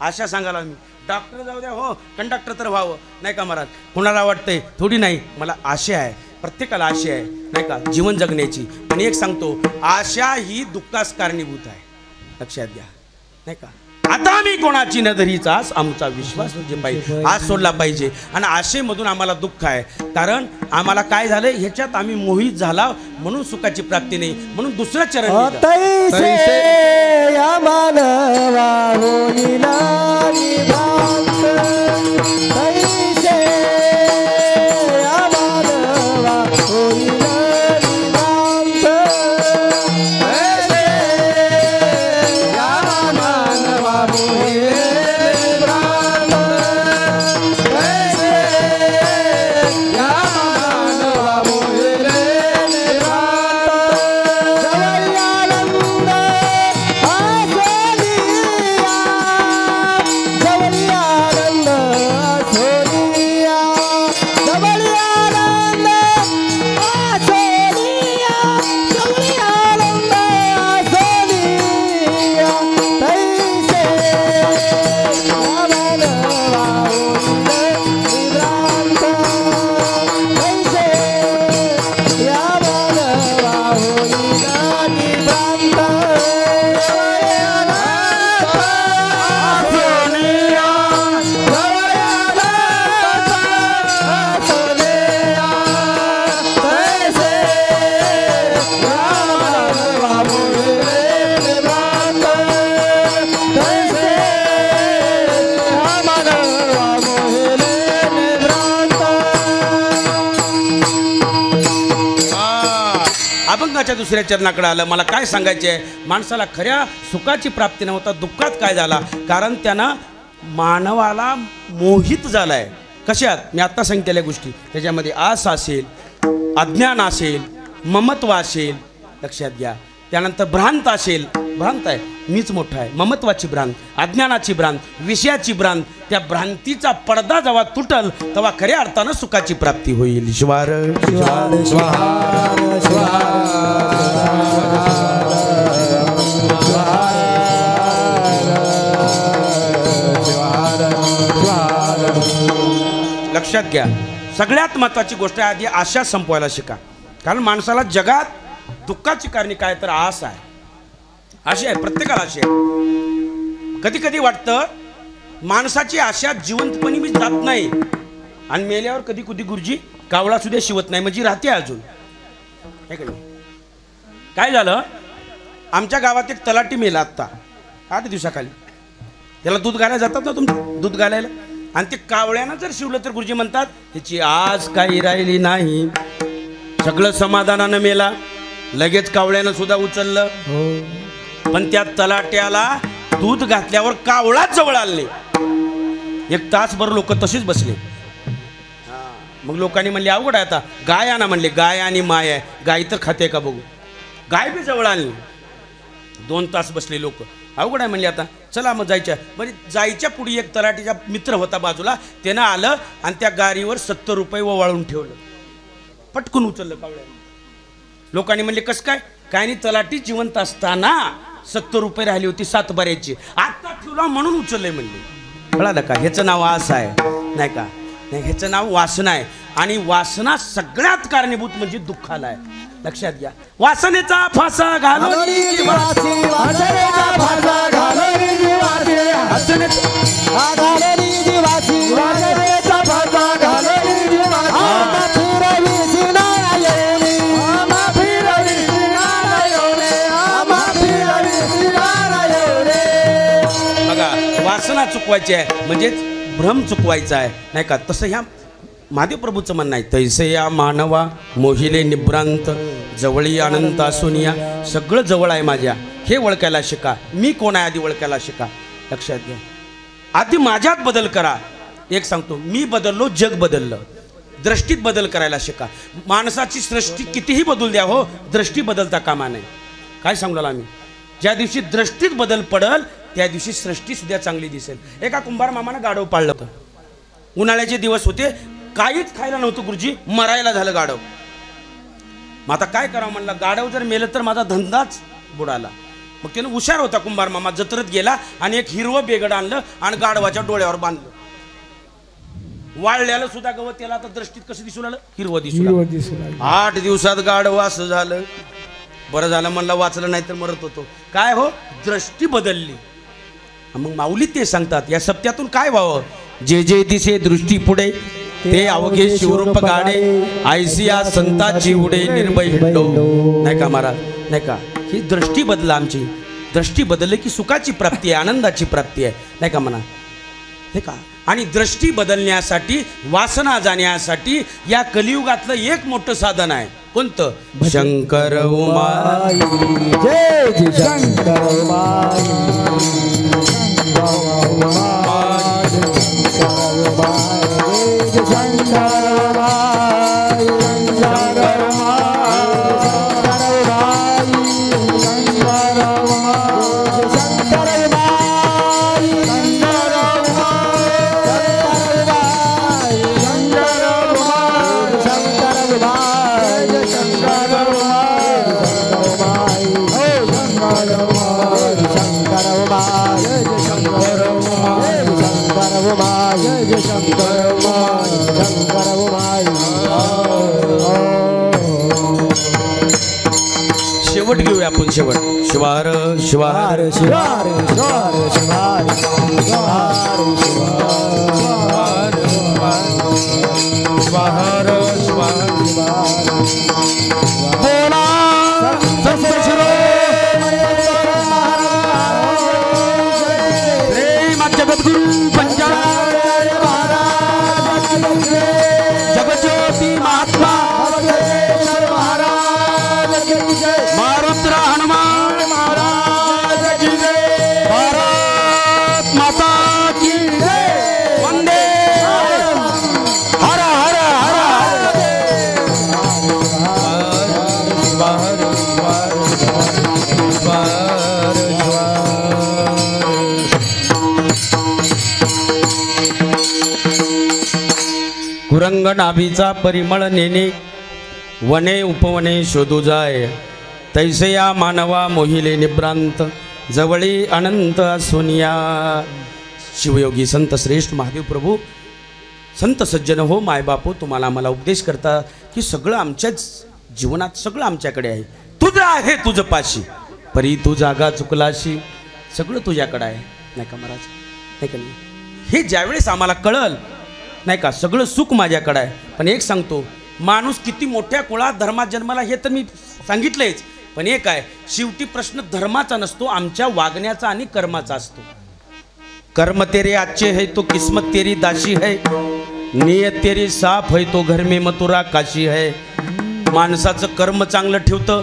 आशा सांगायला मी, डॉक्टर जाऊ द्या हो, कंडक्टर तर व्हावं नाही का महाराज. कुणाला वाटतंय थोडी नाही, मला आशा आहे. प्रत्येकाला आशा आहे नाही का जीवन जगण्याची. आणि एक सांगतो, आशा ही दुःखास कारणीभूत आहे. लक्षात घ्या नाही का. आता आम्ही कोणाची न धरीचा आमचा विश्वास जे पाहिजे आज सोडला पाहिजे. आणि आशेमधून आम्हाला दुःख आहे, कारण आम्हाला काय झालं, ह्याच्यात आम्ही मोहित झाला, म्हणून सुखाची प्राप्ती नाही. म्हणून दुसरं चरण अभंगाच्या दुसऱ्या चरणाकडे आलं. मला काय सांगायचे आहे, माणसाला खऱ्या सुखाची प्राप्ती नव्हता, दुःखात काय झाला, कारण त्यानं मानवाला मोहित झालाय. कशात? मी आत्ता सांगितलेल्या गोष्टी, त्याच्यामध्ये आस असेल, अज्ञान असेल, ममत्व असेल. लक्षात घ्या. त्यानंतर भ्रांत असेल, भ्रांत आहे मीच मोठा आहे, ममत्वाची भ्रांत, अज्ञानाची भ्रांत, विषयाची भ्रांत. त्या भ्रांतीचा पडदा जेव्हा तुटल तेव्हा खऱ्या अर्थानं सुखाची प्राप्ती होईल. श्वार श्वार श्वार लक्षात घ्या. सगळ्यात महत्त्वाची गोष्ट आहे, आधी आशा संपवायला शिका. कारण माणसाला जगात दुःखाची कारणे काय तर आस आहे, अशी आहे, प्रत्येकाला अशी आहे. कधी कधी वाटतं माणसाची आशा जिवंतपणी मी जात नाही आणि मेल्यावर कधी कधी गुरुजी कावळा सुद्धा शिवत नाही म्हणजे राहते अजून. काय झालं, आमच्या गावात एक तलाठी मेला आत्ता 8 दिवसाखाली. त्याला दूध घालायला जातात ना तुमचं, दूध घालायला, आणि ते कावळ्यानं जर शिवलं तर गुरुजी म्हणतात ह्याची आज काही राहिली नाही. सगळं समाधानानं मेला, लगेच कावळ्यानं सुद्धा उचललं. पण त्या तलाट्याला दूध घातल्यावर कावळाच जवळ आले. 1 तासभर लोक तशीच बसले. मग लोकांनी म्हणले अवघड आहे आता, गाय आणा म्हणले. गाय आणि माय आहे, गाय तर खाते का बघू. गाय बी जवळ आणली. 2 तास बसले लोक. अवघड आहे म्हणले आता, चला मग जायच्या. म्हणजे जायच्या पुढे एक तलाठीचा मित्र होता बाजूला, त्यानं आलं आणि त्या गाडीवर 70 रुपये ओवाळून ठेवलं. पटकून उचललं कावळ्याने. लोकांनी म्हणले कसं काय, काय नाही, तलाठी जिवंत असताना 70 रुपये राहिली होती 7 बऱ्याची, आता ठेवला म्हणून उचललंय म्हणले. कळालं का, ह्याचं नाव आस आहे नाही का. नाही, ह्याचं नाव वासना आहे. आणि वासना सगळ्यात कारणीभूत म्हणजे दुःखाला आहे. लक्षात घ्या. वासनेचा फासा घालून बघा, वासना चुकवायची आहे म्हणजेच भ्रम चुकवायचा आहे नाही का. तसं ह्या महादेव प्रभूचं म्हणणं आहे, तैसे या मानवा मोहिले निभ्रांत जवळी अनंत असूनिया. सगळं जवळ आहे माझ्या, हे ओळखायला शिका. मी कोण आहे आधी ओळखायला शिका. लक्षात घ्या, आधी माझ्यात बदल करा. एक सांगतो, मी बदललो, जग बदललं. दृष्टीत बदल करायला शिका. माणसाची सृष्टी कितीही बदलू द्या हो, दृष्टी बदलता कामा नये. काय सांगू लागलो आम्ही, ज्या दिवशी दृष्टीत बदल पडल त्या दिवशी सृष्टी सुद्धा चांगली दिसेल. एका कुंभार मामानं गाढव पाळलं होतं. उन्हाळ्याचे दिवस होते, काहीच खायला नव्हतं गुरुजी, मरायला झालं गाढव. मग आता काय करावं म्हणलं, गाढव जर मेलं तर माझा धंदाच बुडाला. मग त्यानं हुशार होता कुंभार मामा, जत्रेत गेला आणि एक हिरवं बेगड आणलं आणि गाढवाच्या डोळ्यावर बांधलं. वाळल्याला सुद्धा गवत त्याला आता दृष्टीत कसं दिसून आलं, हिरवं दिसून आलं. 8 दिवसात गाढव असं झालं. बरं झालं म्हणलं वाचलं, नाही तर मरत होतो. काय हो, दृष्टी बदलली. मग माऊली ते सांगतात या सप्त्यातून काय व्हावं, जे जे दिसे दृष्टी पुढे ते अवघे शिवरूप गाडे, आयसिया संताची उडे निर्भय हिंडो. नाही का महाराज, नाही का. ही दृष्टी बदला, आमची दृष्टी बदलली की सुखाची प्राप्ती आहे, आनंदाची प्राप्ती आहे नाही का म्हणा. हे का. आणि दृष्टी बदलण्यासाठी, वासना जाण्यासाठी या कलियुगातलं एक मोठं साधन आहे. कोणतं, शंकर उमाई जय जय शंकर उमाई. शेवट घेऊया आपण. शेवट शिवार शिवार शिवार शिवार शिवार शिवार कुरंग नाभीचा परिमळ नेणे, वने उपवने शोधू जाय, तैसे या मानवा मोहिले निभ्रांत जवळी अनंत सोनिया. शिवयोगी संत श्रेष्ठ महादेव प्रभू, संत सज्जन हो, मायबापो, तुम्हाला आम्हाला उपदेश करता की सगळं आमच्याच जीवनात सगळं आमच्याकडे आहे. तुझं आहे तुझं पाशी, परी तू जागा चुकलाशी, सगळं तुझ्याकडं आहे. नाही का महाराज, नाही का नाही. हे ज्यावेळेस आम्हाला कळल नाही का, सगळं सुख माझ्याकडं आहे. पण एक सांगतो, माणूस किती मोठ्या कुळात धर्मात जन्माला हे तर मी सांगितलंयच. पण एक आहे, शेवटी प्रश्न धर्माचा नसतो, आमच्या वागण्याचा आणि कर्माचा असतो. कर्म तेरे अच्छे है तो किस्मत तेरी दाशी है, नियत तेरी साफ है तो घर में मथुरा काशी है. माणसाचं कर्म चांगलं ठेवतं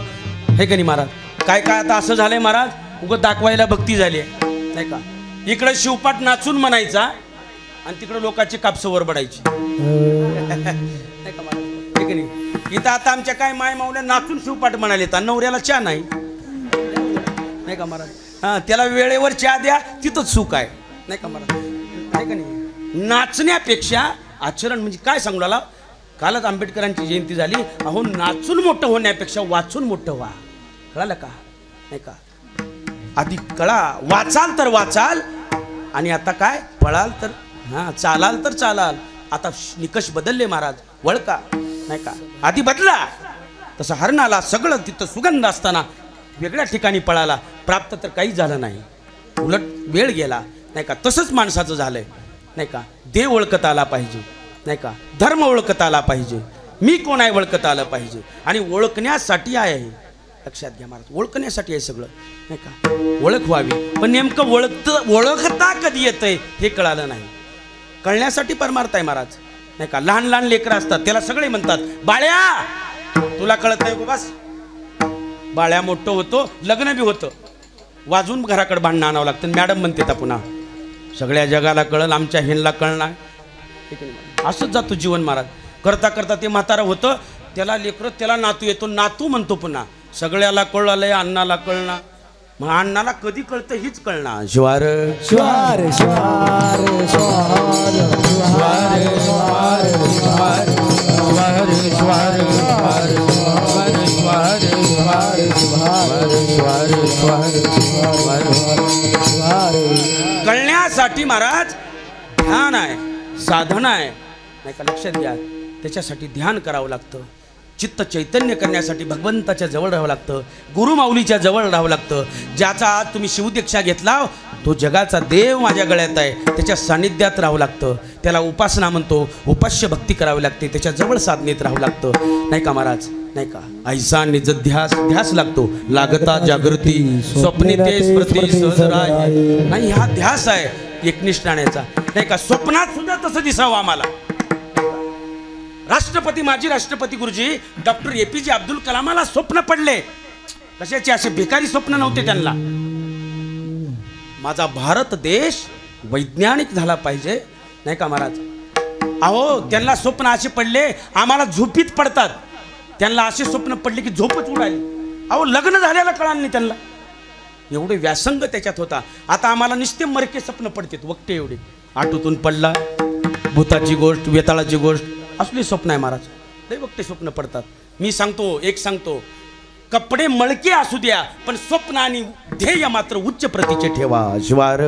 हे का नाही महाराज. काय काय आता असं झालंय महाराज, उगं दाखवायला भक्ती झाली आहे नाही का. इकडे शिवपाठ नाचून म्हणायचा आणि तिकडे लोकांची कापसं वर बडायची नाही का महाराज, हे का नाही. इथं आता आमच्या काय माय मावल्या नाचून शिवपाठ म्हणाले, तर नवऱ्याला चहा नाही नाही का महाराज. हां, त्याला वेळेवर चहा द्या, तिथंच सुख आहे नाही का महाराज, नाही का नाही. नाचण्यापेक्षा आचरण म्हणजे काय सांगू लागला. कालच आंबेडकरांची जयंती झाली. अहो, नाचून मोठं होण्यापेक्षा वाचून मोठं व्हा. कळालं का नाही का. आधी कळा, वाचाल तर वाचाल, आणि आता काय पळाल तर हां, चालाल तर चालाल. आता निकष बदलले महाराज, वळका नाही का. आधी बदला. तसं हरणाला सगळं तिथं सुगंध असताना वेगळ्या ठिकाणी पळाला, प्राप्त तर काही झालं नाही, उलट वेळ गेला नाही का. तसंच माणसाचं झालंय नाही का. देव ओळखता आला पाहिजे नाही का, धर्म ओळखता आला पाहिजे, मी कोण आहे ओळखता आलं पाहिजे. आणि ओळखण्यासाठी आहे, लक्षात घ्या महाराज, ओळखण्यासाठी आहे सगळं नाही का. ओळख व्हावी, पण नेमकं ओळखता कधी येतंय हे कळालं नाही. कळण्यासाठी परमार्थ आहे महाराज नाही का. लहान लहान लेकरं असतात, त्याला सगळे म्हणतात बाळ्या, तुला कळत नाही गो बस. बाळ्या मोठं होतो, लग्न बी होतं, वाजून घराकडे भांडणं आणावं लागतं. मॅडम म्हणते तर पुन्हा सगळ्या जगाला कळलं, आमच्या हेनला कळणार. असंच जातो जीवन महाराज. करता करता ते म्हातारा होतं, त्याला लेकरं, त्याला नातू येतो, नातू म्हणतो पुन्हा. सगळ्याला कळलंय, अण्णाला कळणार, मग अण्णाला कधी कळतं हीच कळणार. ज्वार ज्वार ज्वार ज्वार ज्वार ज्वार ज्वार कळण्यासाठी महाराज ध्यान आहे, साधना आहे नाही का. लक्षात घ्या, त्याच्यासाठी ध्यान करावं लागतं. चित्त चैतन्य करण्यासाठी भगवंताच्या जवळ राहावं लागतं, गुरुमाऊलीच्या जवळ राहावं लागतं. ज्याचा आज तुम्ही शिवदीक्षा घेतला, तो जगाचा देव माझ्या गळ्यात आहे, त्याच्या सानिध्यात राहावं लागतं. त्याला उपासना म्हणतो, उपास्य भक्ती करावी लागते, त्याच्या जवळ साधनेत राहावं लागतं नाही का महाराज नाही का. ऐसा निज ध्यास, ध्यास लागतो, लागता जागृती स्वप्नी ते स्मृती सहज राय. नाही, हा ध्यास आहे एकनिष्ठ राहण्याचा नाही का. स्वप्नात सुद्धा तसं दिसावं आम्हाला. राष्ट्रपती, माजी राष्ट्रपती गुरुजी डॉक्टर APJ अब्दुल कलामाला स्वप्न पडले. कशाचे? असे भिकारी स्वप्न नव्हते त्यांना. माझा भारत देश वैज्ञानिक झाला पाहिजे नाही का महाराज. अहो, त्यांना स्वप्न असे पडले, आम्हाला झोपीत पडतात. त्यांना असे स्वप्न पडले की झोपच उडाली. अहो, लग्न झालेलं कळालं नाही त्यांना, एवढे व्यासंग त्याच्यात होता. आता आम्हाला निस्ते मरके स्वप्न पडतात, वक्ते एवढे. आटूतून पडला, भूताची गोष्ट, वेताळाची गोष्ट, असली स्वप्न आहे महाराज. लय वक्ते स्वप्न पडतात. मी सांगतो, एक सांगतो, कपडे मळके असू द्या, पण स्वप्न आणि ध्येय मात्र उच्च प्रतीचे ठेवा. ज्वार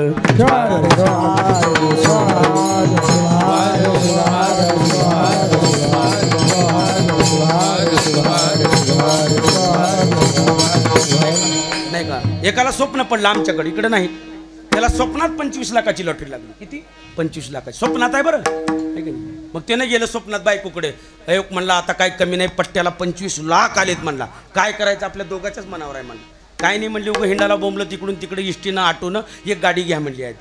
नाही का. एकाला स्वप्न पडलं आमच्याकडे, इकडे नाही, त्याला स्वप्नात 25 लाखाची लॉटरी लागली. किती? 25 लाखाची. स्वप्नात आहे बरं नाही का. मग त्यानं गेलं स्वप्नात बायकोकडे, अयोग म्हणला आता काय कमी नाही, पट्ट्याला 25 लाख आलेत म्हणला. काय करायचं, आपल्या दोघाच्याच मनावर आहे म्हणलं. काय नाही म्हणले, उगं हिंडाला बोंबलं तिकडून तिकडे, इष्टीनं आटून एक गाडी घ्या म्हणली आहे.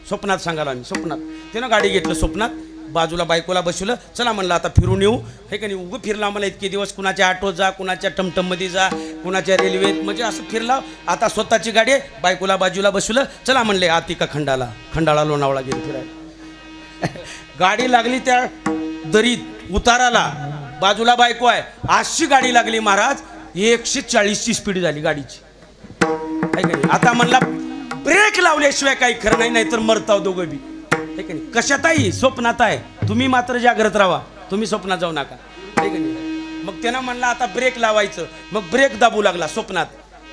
स्वप्नात सांगायला आम्ही, स्वप्नात त्यानं गाडी घेतलं. स्वप्नात बाजूला बायकोला बसवलं, चला म्हणलं आता फिरून येऊ हे का नाही. उगं फिरला मला इतके दिवस, कुणाच्या ऑटोत जा, कुणाच्या टमटममध्ये जा, कुणाच्या रेल्वेत, म्हणजे असं फिरला. आता स्वतःची गाडी आहे, बायकोला बाजूला बसवलं, चला म्हणले आतिका खंडाळा लोणावळा गेली फिरायला. गाडी लागली त्या दरीत उताराला, बाजूला बायको आहे, अशी गाडी लागली महाराज, 140ची स्पीड झाली गाडीची आहे का नाही. आता म्हणला ब्रेक लावल्याशिवाय काही खरं नाही, नाहीतर मरताव दोघं बी आहे का नाही. कशातही स्वप्नात आहे, तुम्ही मात्र जागृत राहा, तुम्ही स्वप्नात जाऊ नका आहे का नाही. मग त्यानं म्हणला आता ब्रेक लावायचं, मग ब्रेक दाबू लागला स्वप्नात,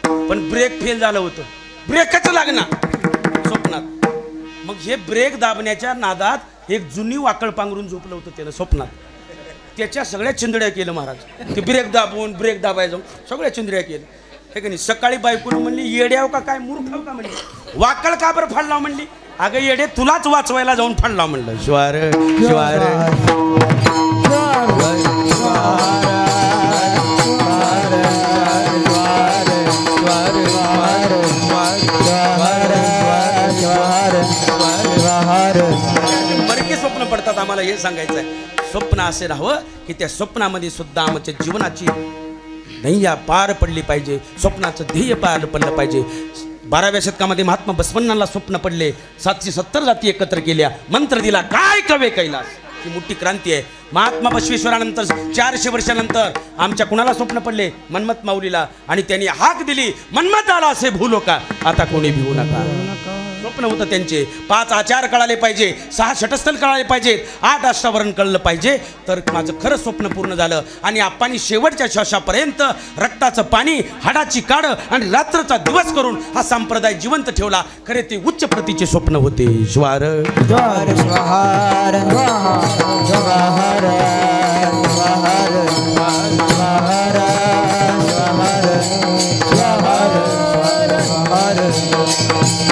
पण ब्रेक फेल झालं होतं, ब्रेकच लागणार स्वप्नात. मग हे ब्रेक दाबण्याच्या नादात एक जुनी वाकळ पांघरून झोपलं होतं त्यानं स्वप्नात त्याच्या सगळ्या चिंदड्या केलं महाराज. ते ब्रेक दाबायचं सगळ्या चिंदड्या केलं हे की नाही. सकाळी बायकोनं म्हणली येड्याव का काय मूर्खाव का म्हणली, वाकळ का बरं फाडला म्हणली. अगं येडे तुलाच वाचवायला जाऊन फाडला म्हणलं. शिवार शिवार मरके स्वप्न पडतात आम्हाला हे सांगायचं आहे. स्वप्न असे राहावं की त्या स्वप्नामध्ये सुद्धा आमच्या जीवनाची नैया पार पडली पाहिजे, स्वप्नाचं ध्येय पार पडलं पाहिजे. 12व्या शतकामध्ये महात्मा बसवण्णाला स्वप्न पडले, 770 जाती एकत्र केल्या, मंत्र दिला काय कवे कैलास. ही मोठी क्रांती आहे. महात्मा बसवेश्वरानंतर 400 वर्षानंतर आमच्या कुणाला स्वप्न पडले, मन्मथ माऊलीला, आणि त्यांनी हाक दिली मन्मथ आला असे भूलो का, आता कोणी भिवू नका. स्वप्न होतं त्यांचे. 5 आचार कळाले पाहिजे, 6 षटस्थल कळाले पाहिजेत, 8 अष्टावरण कळलं पाहिजे, तर माझं खरं स्वप्न पूर्ण झालं. आणि आप्पांनी शेवटच्या श्वासापर्यंत रक्ताचं पाणी, हाडाची काढ आणि रात्रचा दिवस करून हा संप्रदाय जिवंत ठेवला. खरे ते उच्च प्रतीचे स्वप्न होते. श्वार ज्वार स्वाहार स्वाहार स्वाहार स्वाहार स्वाहार.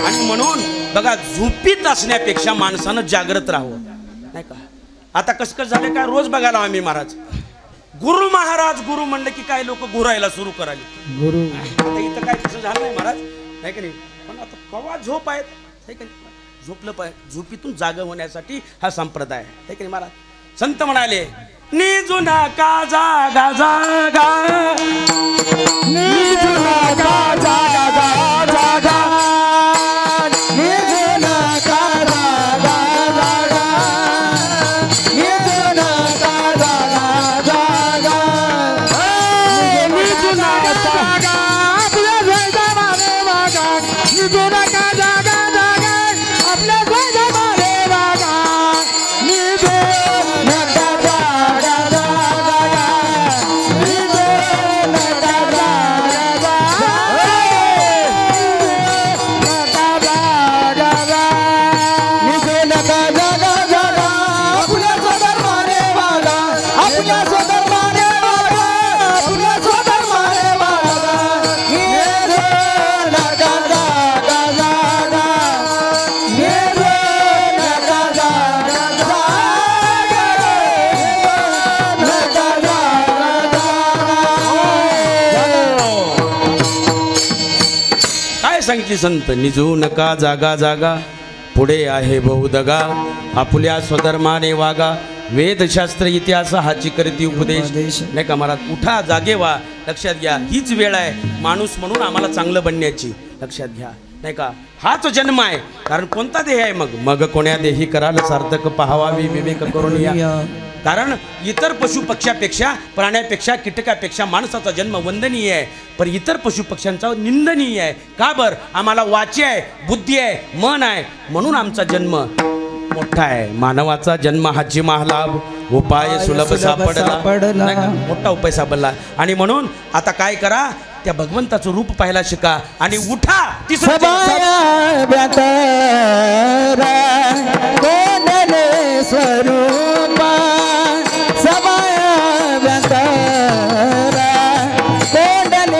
आणि म्हणून बघा, झोपीत असण्यापेक्षा माणसानं जागृत राहावं, नाही का. आता कसं झालं काय, रोज बघायला आम्ही महाराज गुरु महाराज गुरु म्हणलं की काय लोक घुरायला सुरू करायला गुरु. आता इथं काय तसं झालं नाही महाराज, नाही का नाही. पण आता कवा झोप आहेत, नाही का नाही. झोपलं पाहिजे, झोपीतून जाग होण्यासाठी हा संप्रदाय आहे, नाही का नाही महाराज. संत म्हणाले निजू नका जागा जागा, निजू नका जागा जागा, निजू नका जागा जागा, निजू नका जागा जागा, निजू नका जागा आपल्या जमाने वागा, निजू नका जागा जागा आपल्या जमाने वागा, निजू नका जागा जागा, निजू नका जागा जागा, निजू नका जागा जागा आपल्या स्वधर्माने वागा, आपल्या स्वधर्माने वागा, आपल्या स्वधर्माने वागा, निजू नका जागा जागा, निजू नका जागा जागा, नका जागा काय सांगितली संत. निजू नका जागा जागा, पुढे आहे बहुदगा, आपल्या स्वधर्माने वागा, वेदशास्त्र इतिहास हाची करती उपदेश, नाही का महाराज. उठा जागे व्हा, लक्षात घ्या हीच वेळ आहे माणूस म्हणून आम्हाला चांगलं बनण्याची, लक्षात घ्या, नाही का. हाच जन्म आहे, कारण कोणता देह आहे मग, मग कोण्या देही कराल सार्थक पहावावी विवेक करून या. कारण इतर पशु पक्ष्यापेक्षा, प्राण्यापेक्षा, कीटकापेक्षा माणसाचा जन्म वंदनीय आहे, पण इतर पशु पक्ष्यांचा निंदनीय आहे. का बर, आम्हाला वाची आहे, बुद्धी आहे, मन आहे, म्हणून आमचा जन्म मोठा आहे. मानवाचा जन्म हाची महालाभ, उपाय सुलभ सापडला, नाही का? मोठा उपाय सापडला. आणि म्हणून आता काय करा, त्या भगवंताचं रूप पाहायला शिका आणि उठा. तिसरं स्वरूप सबाया व्यंतरा,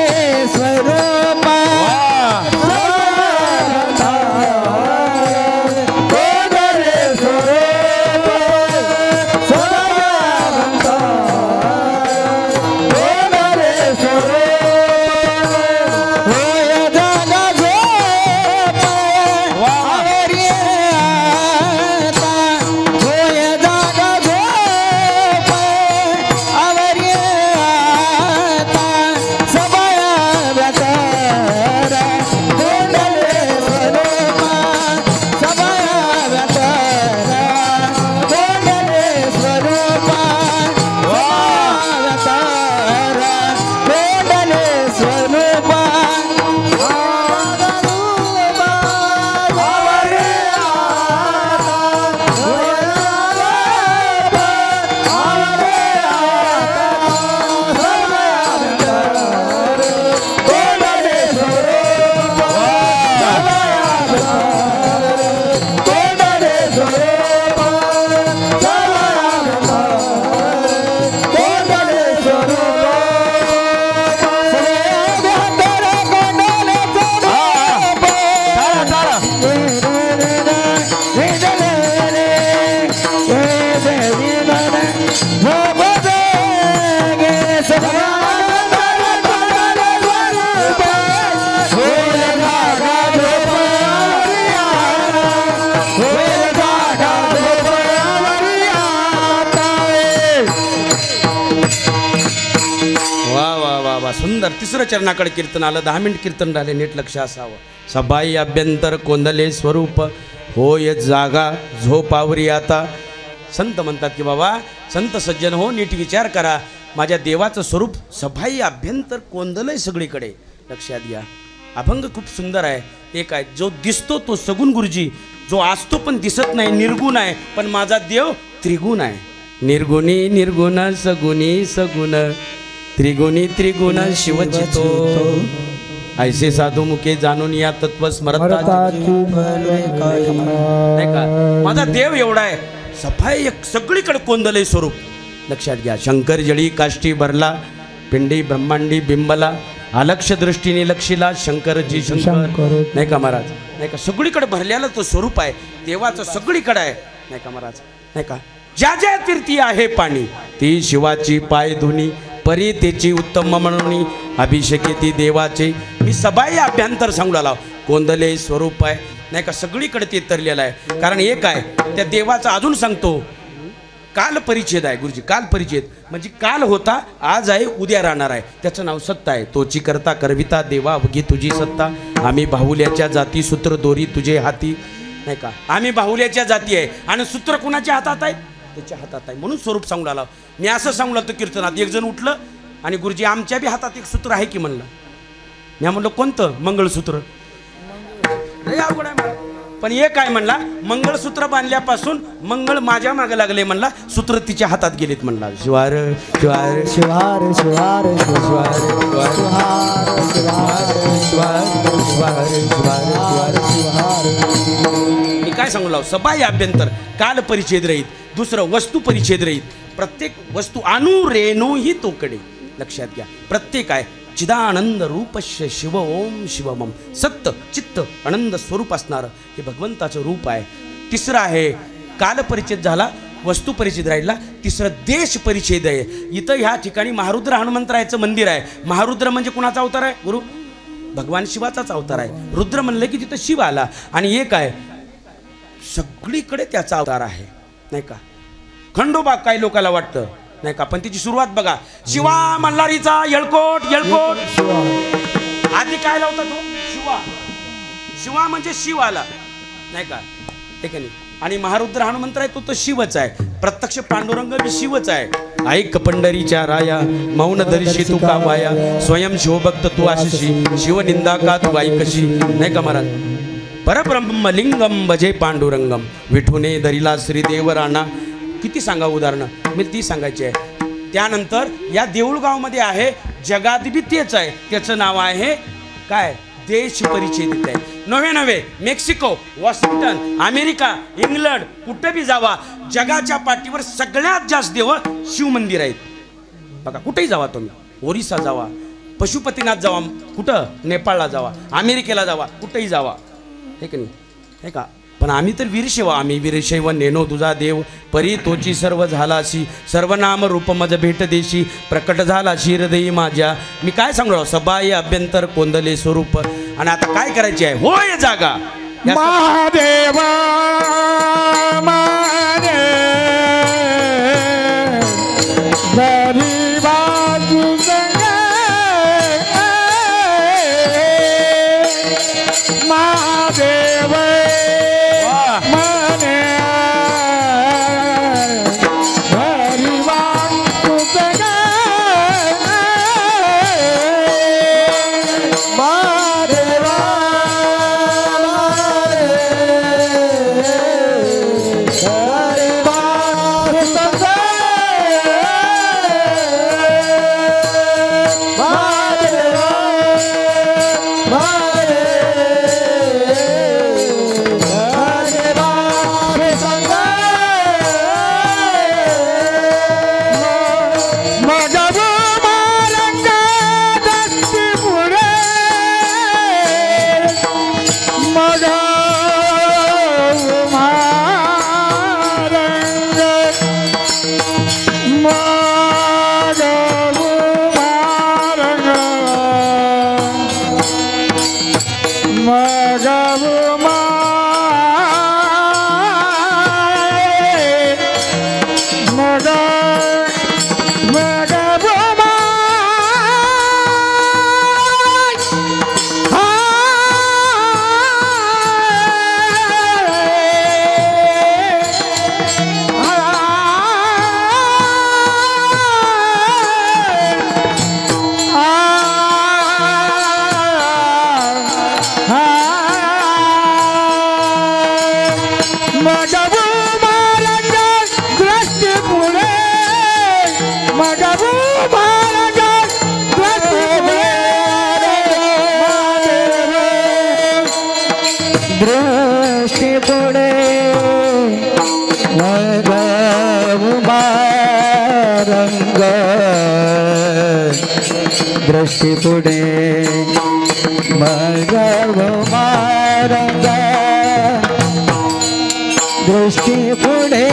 कोंडले स्वरूप कोंडले स्वरूप कोंडले स्वरूप होय जागा झोप सुंदर तिसरं चरणाकडे कीर्तन आलं. 10 मिनिट कीर्तन राहिले, नीट लक्ष असावं. सबाई अभ्यंतर कोंदले स्वरूप होय जागा झोपावरी आता. संत म्हणतात की बाबा संत सज्जन हो, नीट विचार करा. माझ्या देवाचं स्वरूप सबाई अभ्यंतर कोंदलंय सगळीकडे. लक्षात घ्या. अभंग खूप सुंदर आहे. एक आहे जो दिसतो तो सगुण गुरुजी, जो असतो पण दिसत नाही निर्गुण आहे, पण माझा देव त्रिगुण आहे. निर्गुणी निर्गुण सगुणी सगुण त्रिगुणी त्रिगुण शिवचितो ऐसे साधू मुखे जाणून या तत्व स्मरता. नाही का माझा देव एवढा आहे. सफाई सगळीकडे कोंदलय स्वरूप. लक्षात घ्या. शंकर जळी काष्टी भरला पिंडी ब्रह्मांडी बिंबला अलक्ष दृष्टीने लक्षीला शंकरजी शंकर. नाही का महाराज. नाही का सगळीकडे भरलेलं तो स्वरूप आहे देवाचं सगळीकडे आहे. नाही का महाराज. नाही का ज्या ज्या तीर्थी आहे पाणी ती शिवाची पाय धुनी परी त्याची उत्तम म्हणून अभिषेकी ती देवाचे. मी सबाई अभ्यंतर सांगू आलो. कोंदले स्वरूप आहे. नाही का सगळीकडे ते तरलेलं आहे. कारण एक आहे त्या देवाचा अजून सांगतो काल परिच्छेद आहे गुरुजी. काल परिच्छेद म्हणजे काल होता आज आहे उद्या राहणार आहे. त्याचं नाव सत्ता आहे. तोची करता करविता देवा अवघी तुझी सत्ता. आम्ही बाहुल्याच्या जाती सूत्र दोरी तुझे हाती. नाही का आम्ही बाहुल्याच्या जाती आहे आणि सूत्र कुणाच्या हातात आहे त्याच्या हातात आहे. म्हणून स्वरूप सांगू आला. मी असं सांगू लागतो कीर्तनात. एक जण उठलं आणि गुरुजी आमच्या बी हातात एक सूत्र आहे की म्हणलं. मी म्हणलं कोणतं. मंगळसूत्र. लय अवघड आहे मला. पण एक काय म्हणला मंगळसूत्र बांधल्यापासून मंगळ माझ्या मागे लागले म्हणला. सूत्र तिच्या हातात गेलेत म्हणला. शिवार शिवार शिवार शिवार शिवार मी काय सांगू लाव. सबाई अभ्यंतर काल परिच्छेद रहित. दुसरं वस्तू परिच्छेद रहित. प्रत्येक वस्तू अनु रेणू ही तोकडे. लक्षात घ्या. प्रत्येक आहे चिदानंद रूपश्य शिव ओम शिवमम. सत्य चित्त आनंद स्वरूप असणारं हे भगवंताचं रूप आहे. तिसरं आहे काल परिच्छेद झाला, वस्तू परिच्छेद राहिला. तिसरं देश परिच्छेद आहे. इथं ह्या ठिकाणी महारुद्र हनुमंतरायाचं मंदिर आहे. महारुद्र म्हणजे कुणाचा अवतार आहे गुरु. भगवान शिवाचाच अवतार आहे. रुद्र म्हणलं की तिथं शिव आला. आणि एक आहे सगळीकडे त्याचा अवतार आहे. नाही का खंडोबा काही लोकांना वाटतं नाही का. पण तिची सुरुवात बघा. शिवा मल्हारीचा येळकोट येळकोट. आधी काय लावता तो शिवा. शिवा म्हणजे शिव आला. नाही का ठीक आहे. आणि महारुद्र हनुमंत्र आहे तो तर शिवच आहे. प्रत्यक्ष पांडुरंग बी शिवच आहे. ऐक पंढरीच्या राया मौन दर्शी तू का वाया स्वयं शिवभक्त तू आशिषी शिवनिंदा का तू ऐकशी. नाही का महाराज. परब्रह्म लिंगम भजे पांडुरंगम विठुने दरिला श्रीदेव राणा. किती सांगा उदाहरणं. मी ती सांगायची आहे. त्यानंतर या देऊळगावमध्ये आहे जगात बी तेच आहे. त्याचं नाव आहे काय देश परिच्छेदित आहे. नवे नवे मेक्सिको वॉशिंग्टन अमेरिका इंग्लंड कुठे बी जावा जगाच्या पाठीवर सगळ्यात जास्त देव शिव मंदिर आहेत. बघा कुठेही जावा तुम्ही. ओरिसा जावा पशुपतीनाथ जावा कुठं नेपाळला जावा अमेरिकेला जावा कुठेही जावा. हे की नाही हे का. पण आम्ही तर वीरशैव. आम्ही वीरशैव नेनो तुझा देव परी तोची सर्व झालाशी सर्वनाम रूप मज भेट देशी प्रकट झाला शिरदेई माझ्या. मी काय सांगू सबाई अभ्यंतर कोंदले स्वरूप. आणि आता काय करायची आहे होय जागा महादेव मगबू महाराज दृष्टी पुढे मगबू महाराज दृष्टी पुढे मगबू महारंग दृष्टी पुढे मगबू महारंग दृष्टी पुढे मगबू महारंग दृष्टी पुढे दृष्टी पुढे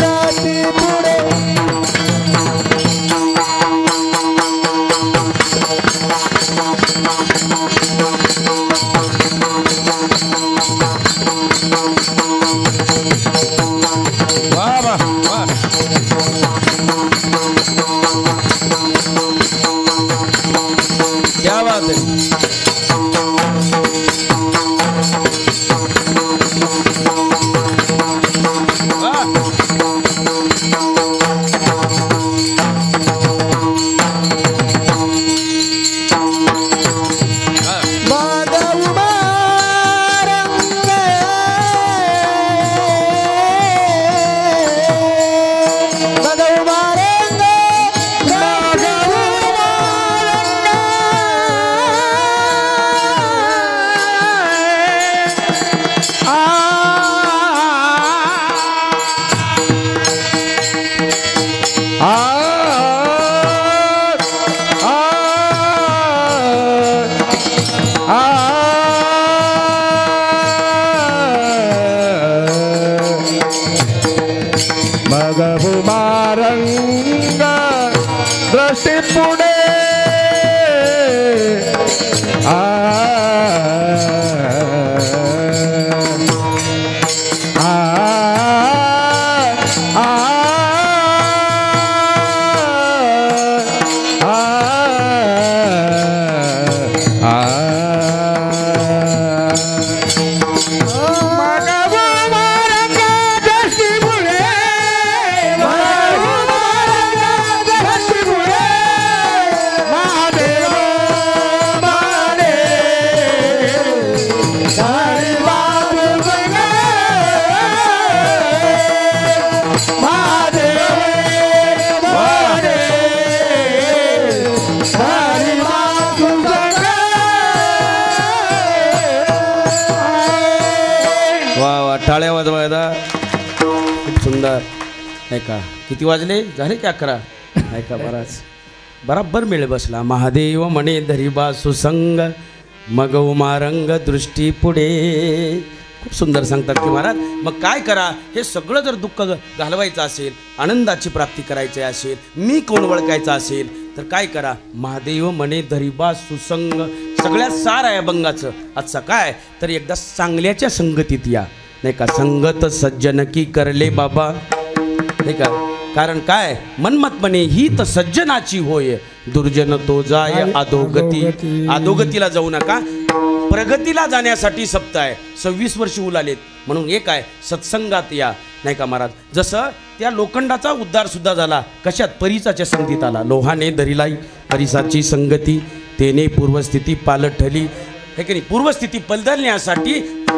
दृष्टी पुढे क्या बात है मगबू महारंग दृष्टी पुढे टाळ्या वाजवायला खूप सुंदर नाही का. किती वाजले झाले की 11 नाही का. बराबर मेळ बसला. महादेव म्हणे धरीबा सुसंग मग उमारंग दृष्टी पुढे. खूप सुंदर सांगतात की महाराज. मग काय करा, हे सगळं जर दुःख घालवायचं असेल, आनंदाची प्राप्ती करायची असेल, मी कोण ओळखायचं असेल तर काय करा. महादेव म्हणे धरीबा सुसंग. सगळ्यात सार आहे अभंगाचं आजचा काय तर एकदा चांगल्याच्या संगतीत या नाही का. संगत सज्जन की करले बाबा नाही का. कारण काय मनमत म्हणे ही तर सज्जनाची होय, दुर्जन तो जाय अधोगती. अधोगतीला जाऊ नका, प्रगतीला जाण्यासाठी सप्त आहे. 26 वर्ष उलालेत म्हणून एक आहे सत्संगात या नाही का महाराज. जसं त्या लोखंडाचा उद्धार सुद्धा झाला कशात, परिसाच्या संगतीत आला. लोहाने धरिलाई परिसाची संगती, तेने पूर्वस्थिती पालट ठली. हे की नाही, पूर्वस्थिती बदलण्यासाठी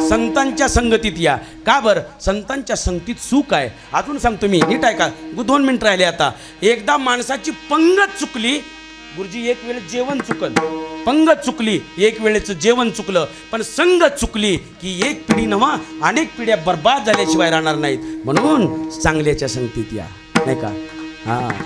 संतांच्या संगतीत या. का बरं? संतांच्या संगतीत सुख आहे. अजून सांगतो मी, नीट आहे का, 2 मिनिट राहिले आता. एकदा माणसाची पंगत चुकली, गुरुजी एक वेळ जेवण चुकल, पंगत चुकली, एक वेळेचं जेवण चुकलं, पण संगत चुकली की एक पिढी नव्हा अनेक पिढ्या बर्बाद झाल्याशिवाय राहणार नाहीत. म्हणून चांगल्याच्या संगतीत या, नाही का.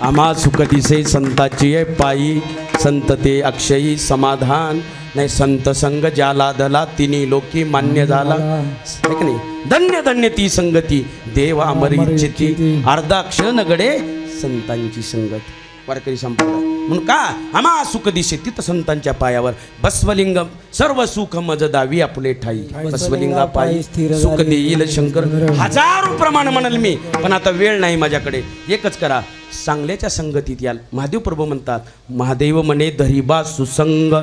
आम्हा सुख दिसे संताची आहे पायी, संत ते अक्षयी समाधान. नाही संत संग ज्याला दला तिन्ही लोकी मान्य झाला. नाही धन्य धन्य ती संगती देव अमर इच्छिती, अर्धा क्षण घडे संतांची संगत. वारकरी संप्रदाय म्हणून का आम्हा सुख दिसे तिथं संतांच्या पायावर. बसवलिंगम सर्व सुख मज दावी आपले ठाई, बसवलिंगा पायी सुख देईल शंकर. हजारो प्रमाण म्हणाल मी, पण आता वेळ नाही माझ्याकडे. एकच करा, चांगल्याच्या संगतीत याल. महादेव प्रभू म्हणतात, महादेव म्हणे धरीबा सुसंग.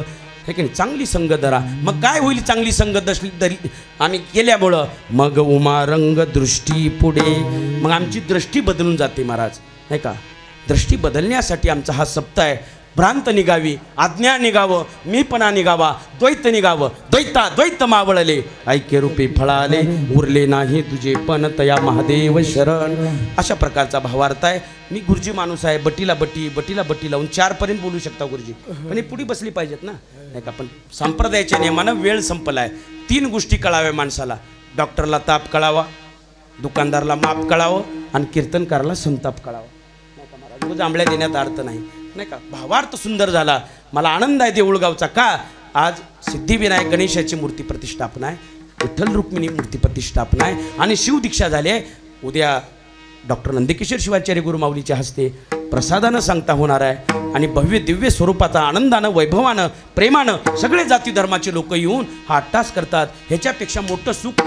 हे की नाही, चांगली संग धरा. मग काय होईल चांगली संगत धरी आणि केल्यामुळं? मग उमारंग दृष्टी पुढे, मग आमची दृष्टी बदलून जाते महाराज, नाही का. दृष्टी बदलण्यासाठी आमचा हा सप्ताह आहे. भ्रांत निघावी, अज्ञान निघावं, मीपणा निघावा, द्वैत निघावं. द्वैत मावळले, ऐक्य रूपी फळाले, उरले नाही तुझे पण तया महादेव शरण. अशा प्रकारचा भावार्थ आहे. मी गुरुजी माणूस आहे, बटीला बटी लावून 4 पर्यंत बोलू शकता गुरुजी, पण हे पुढे बसली पाहिजेत ना, नाही का. पण संप्रदायाच्या नियमानं वेळ संपला आहे. 3 गोष्टी कळाव्या माणसाला. डॉक्टरला ताप कळावा, दुकानदारला माप कळावं आणि कीर्तनकाराला संताप कळावा. रोज आंबळ्या देण्यात अर्थ नाही, नाही का. भावार्थ सुंदर झाला. मला आनंद आहे देऊळगावचा. का आज सिद्धिविनायक गणेशाची मूर्ती प्रतिष्ठापना आहे, विठ्ठल रुक्मिणी मूर्ती प्रतिष्ठापना आहे आणि शिवदीक्षा झाली आहे. उद्या डॉक्टर नंदकिशोर शिवाचार्य गुरुमाऊलीच्या हस्ते प्रसादानं सांगता होणार आहे आणि भव्य दिव्य स्वरूपाचा आनंदानं, वैभवानं, प्रेमानं सगळे जाती धर्माचे लोक येऊन हा अट्टास करतात. ह्याच्यापेक्षा मोठं सुख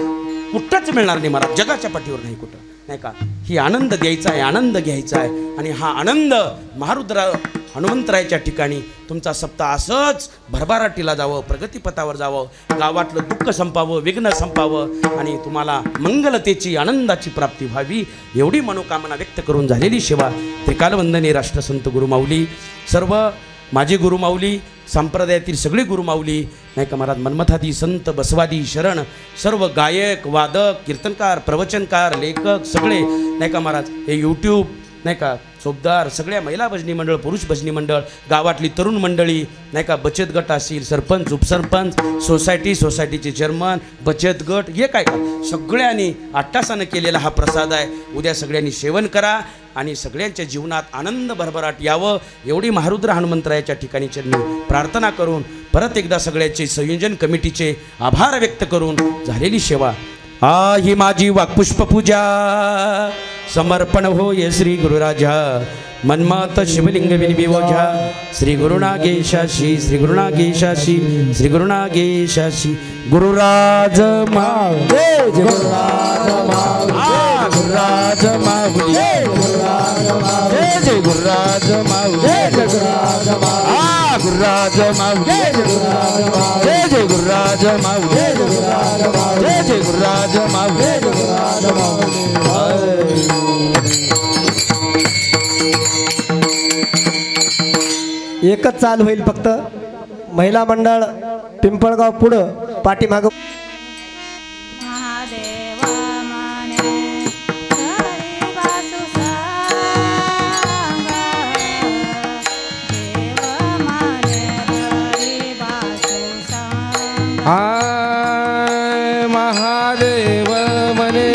कुठंच मिळणार नाही महाराज, जगाच्या पाठीवर नाही कुठं, नाही का. ही आनंद द्यायचा आहे, आनंद घ्यायचा आहे आणि हा आनंद महारुद्र हनुमंतरायाच्या ठिकाणी तुमचा सप्ताह असंच भरभराटीला जावं, प्रगतीपथावर जावं, गावातलं दुःख संपावं, विघ्न संपावं आणि तुम्हाला मंगलतेची, आनंदाची प्राप्ती व्हावी, एवढी मनोकामना व्यक्त करून झालेली सेवा. त्रिकालवंदने राष्ट्रसंत गुरुमाऊली, सर्व माझे गुरुमाऊली, संप्रदायातील सगळे गुरुमाऊली, नाही का महाराज, मन्मथादी संत बसवादी शरण, सर्व गायक, वादक, कीर्तनकार, प्रवचनकार, लेखक सगळे, नाही का महाराज, हे यूट्यूब, नाही का, चोपदार, सगळ्या महिला भजनी मंडळ, पुरुष भजनी मंडळ, गावातली तरुण मंडळी, नाही का, बचत गट असतील, सरपंच, उपसरपंच, सोसायटीचे चेअरमन, बचत गट, हे काय का सगळ्यांनी अट्टासानं केलेला हा प्रसाद आहे. उद्या सगळ्यांनी सेवन करा आणि सगळ्यांच्या जीवनात आनंद भरभराट यावं, एवढी महारुद्र हनुमंतरायाच्या ठिकाणी चरणी प्रार्थना करून परत एकदा सगळ्याचे संयोजन कमिटीचे आभार व्यक्त करून झालेली सेवा. ही माझी वाक्पुष्प पूजा समर्पण होय श्री गुरुराजा, मन्मथ शिवलिंग विनिविवोझा, श्री गुरुनागेशाशी, श्री गुरुनागेशाशी, श्री गुरुनागेशाशी. गुरुराज माऊली, गुरुराज माऊली, गुरुराज माऊली, जय जय गुरुराज माऊली, गुरुराज माऊली, गुरुराज माऊली, जय जय गुरुराज माऊली, जय जय गुरुराज माऊली, गुरुराज माऊली. एकच चाल होईल फक्त. महिला मंडळ पिंपळगाव पुढं, पाठीमाग. महादेव म्हणे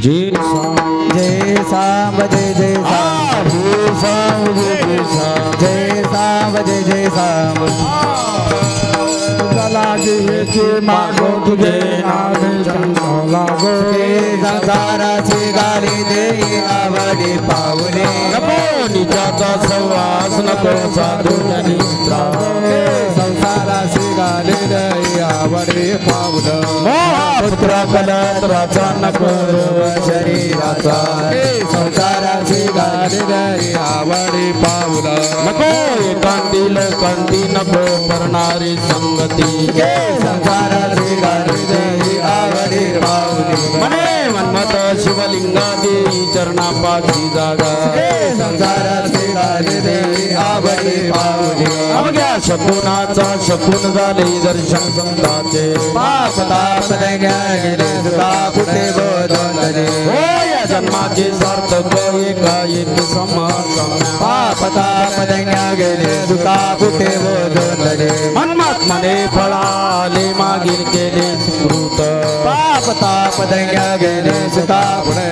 जय साम जय साम जय जय साम जय साम जय साम मागो तुझे नामे चंद्र लागो संसाराची गाली देई आवडी पावले नको निजाचा सहवास नको साधूजनी संसाराची गाली देई आवडी पावलं पुत्र कलत्राचा नको शरीराचा संसाराची गाली देई आवडी पावलं नको एकांतील कांती नको करणारी संगती संसाराची गाली देई आवडी पावली मने मन्मथ शिवलिंगादी चरणापाची जागा संसाराची गाली देई आवडी पावली अवघ्या शकुनाचा शकून झाले दर्शन संताचे पाप ताप गेले सुका कुठे बोधले हो या जन्माचे सार्थक एका एक पाप ताप गेले सुका कुठे बोधले मन्मात्मने फळाले मागील केले सुकृत पाप ताप गेले सुका कुठे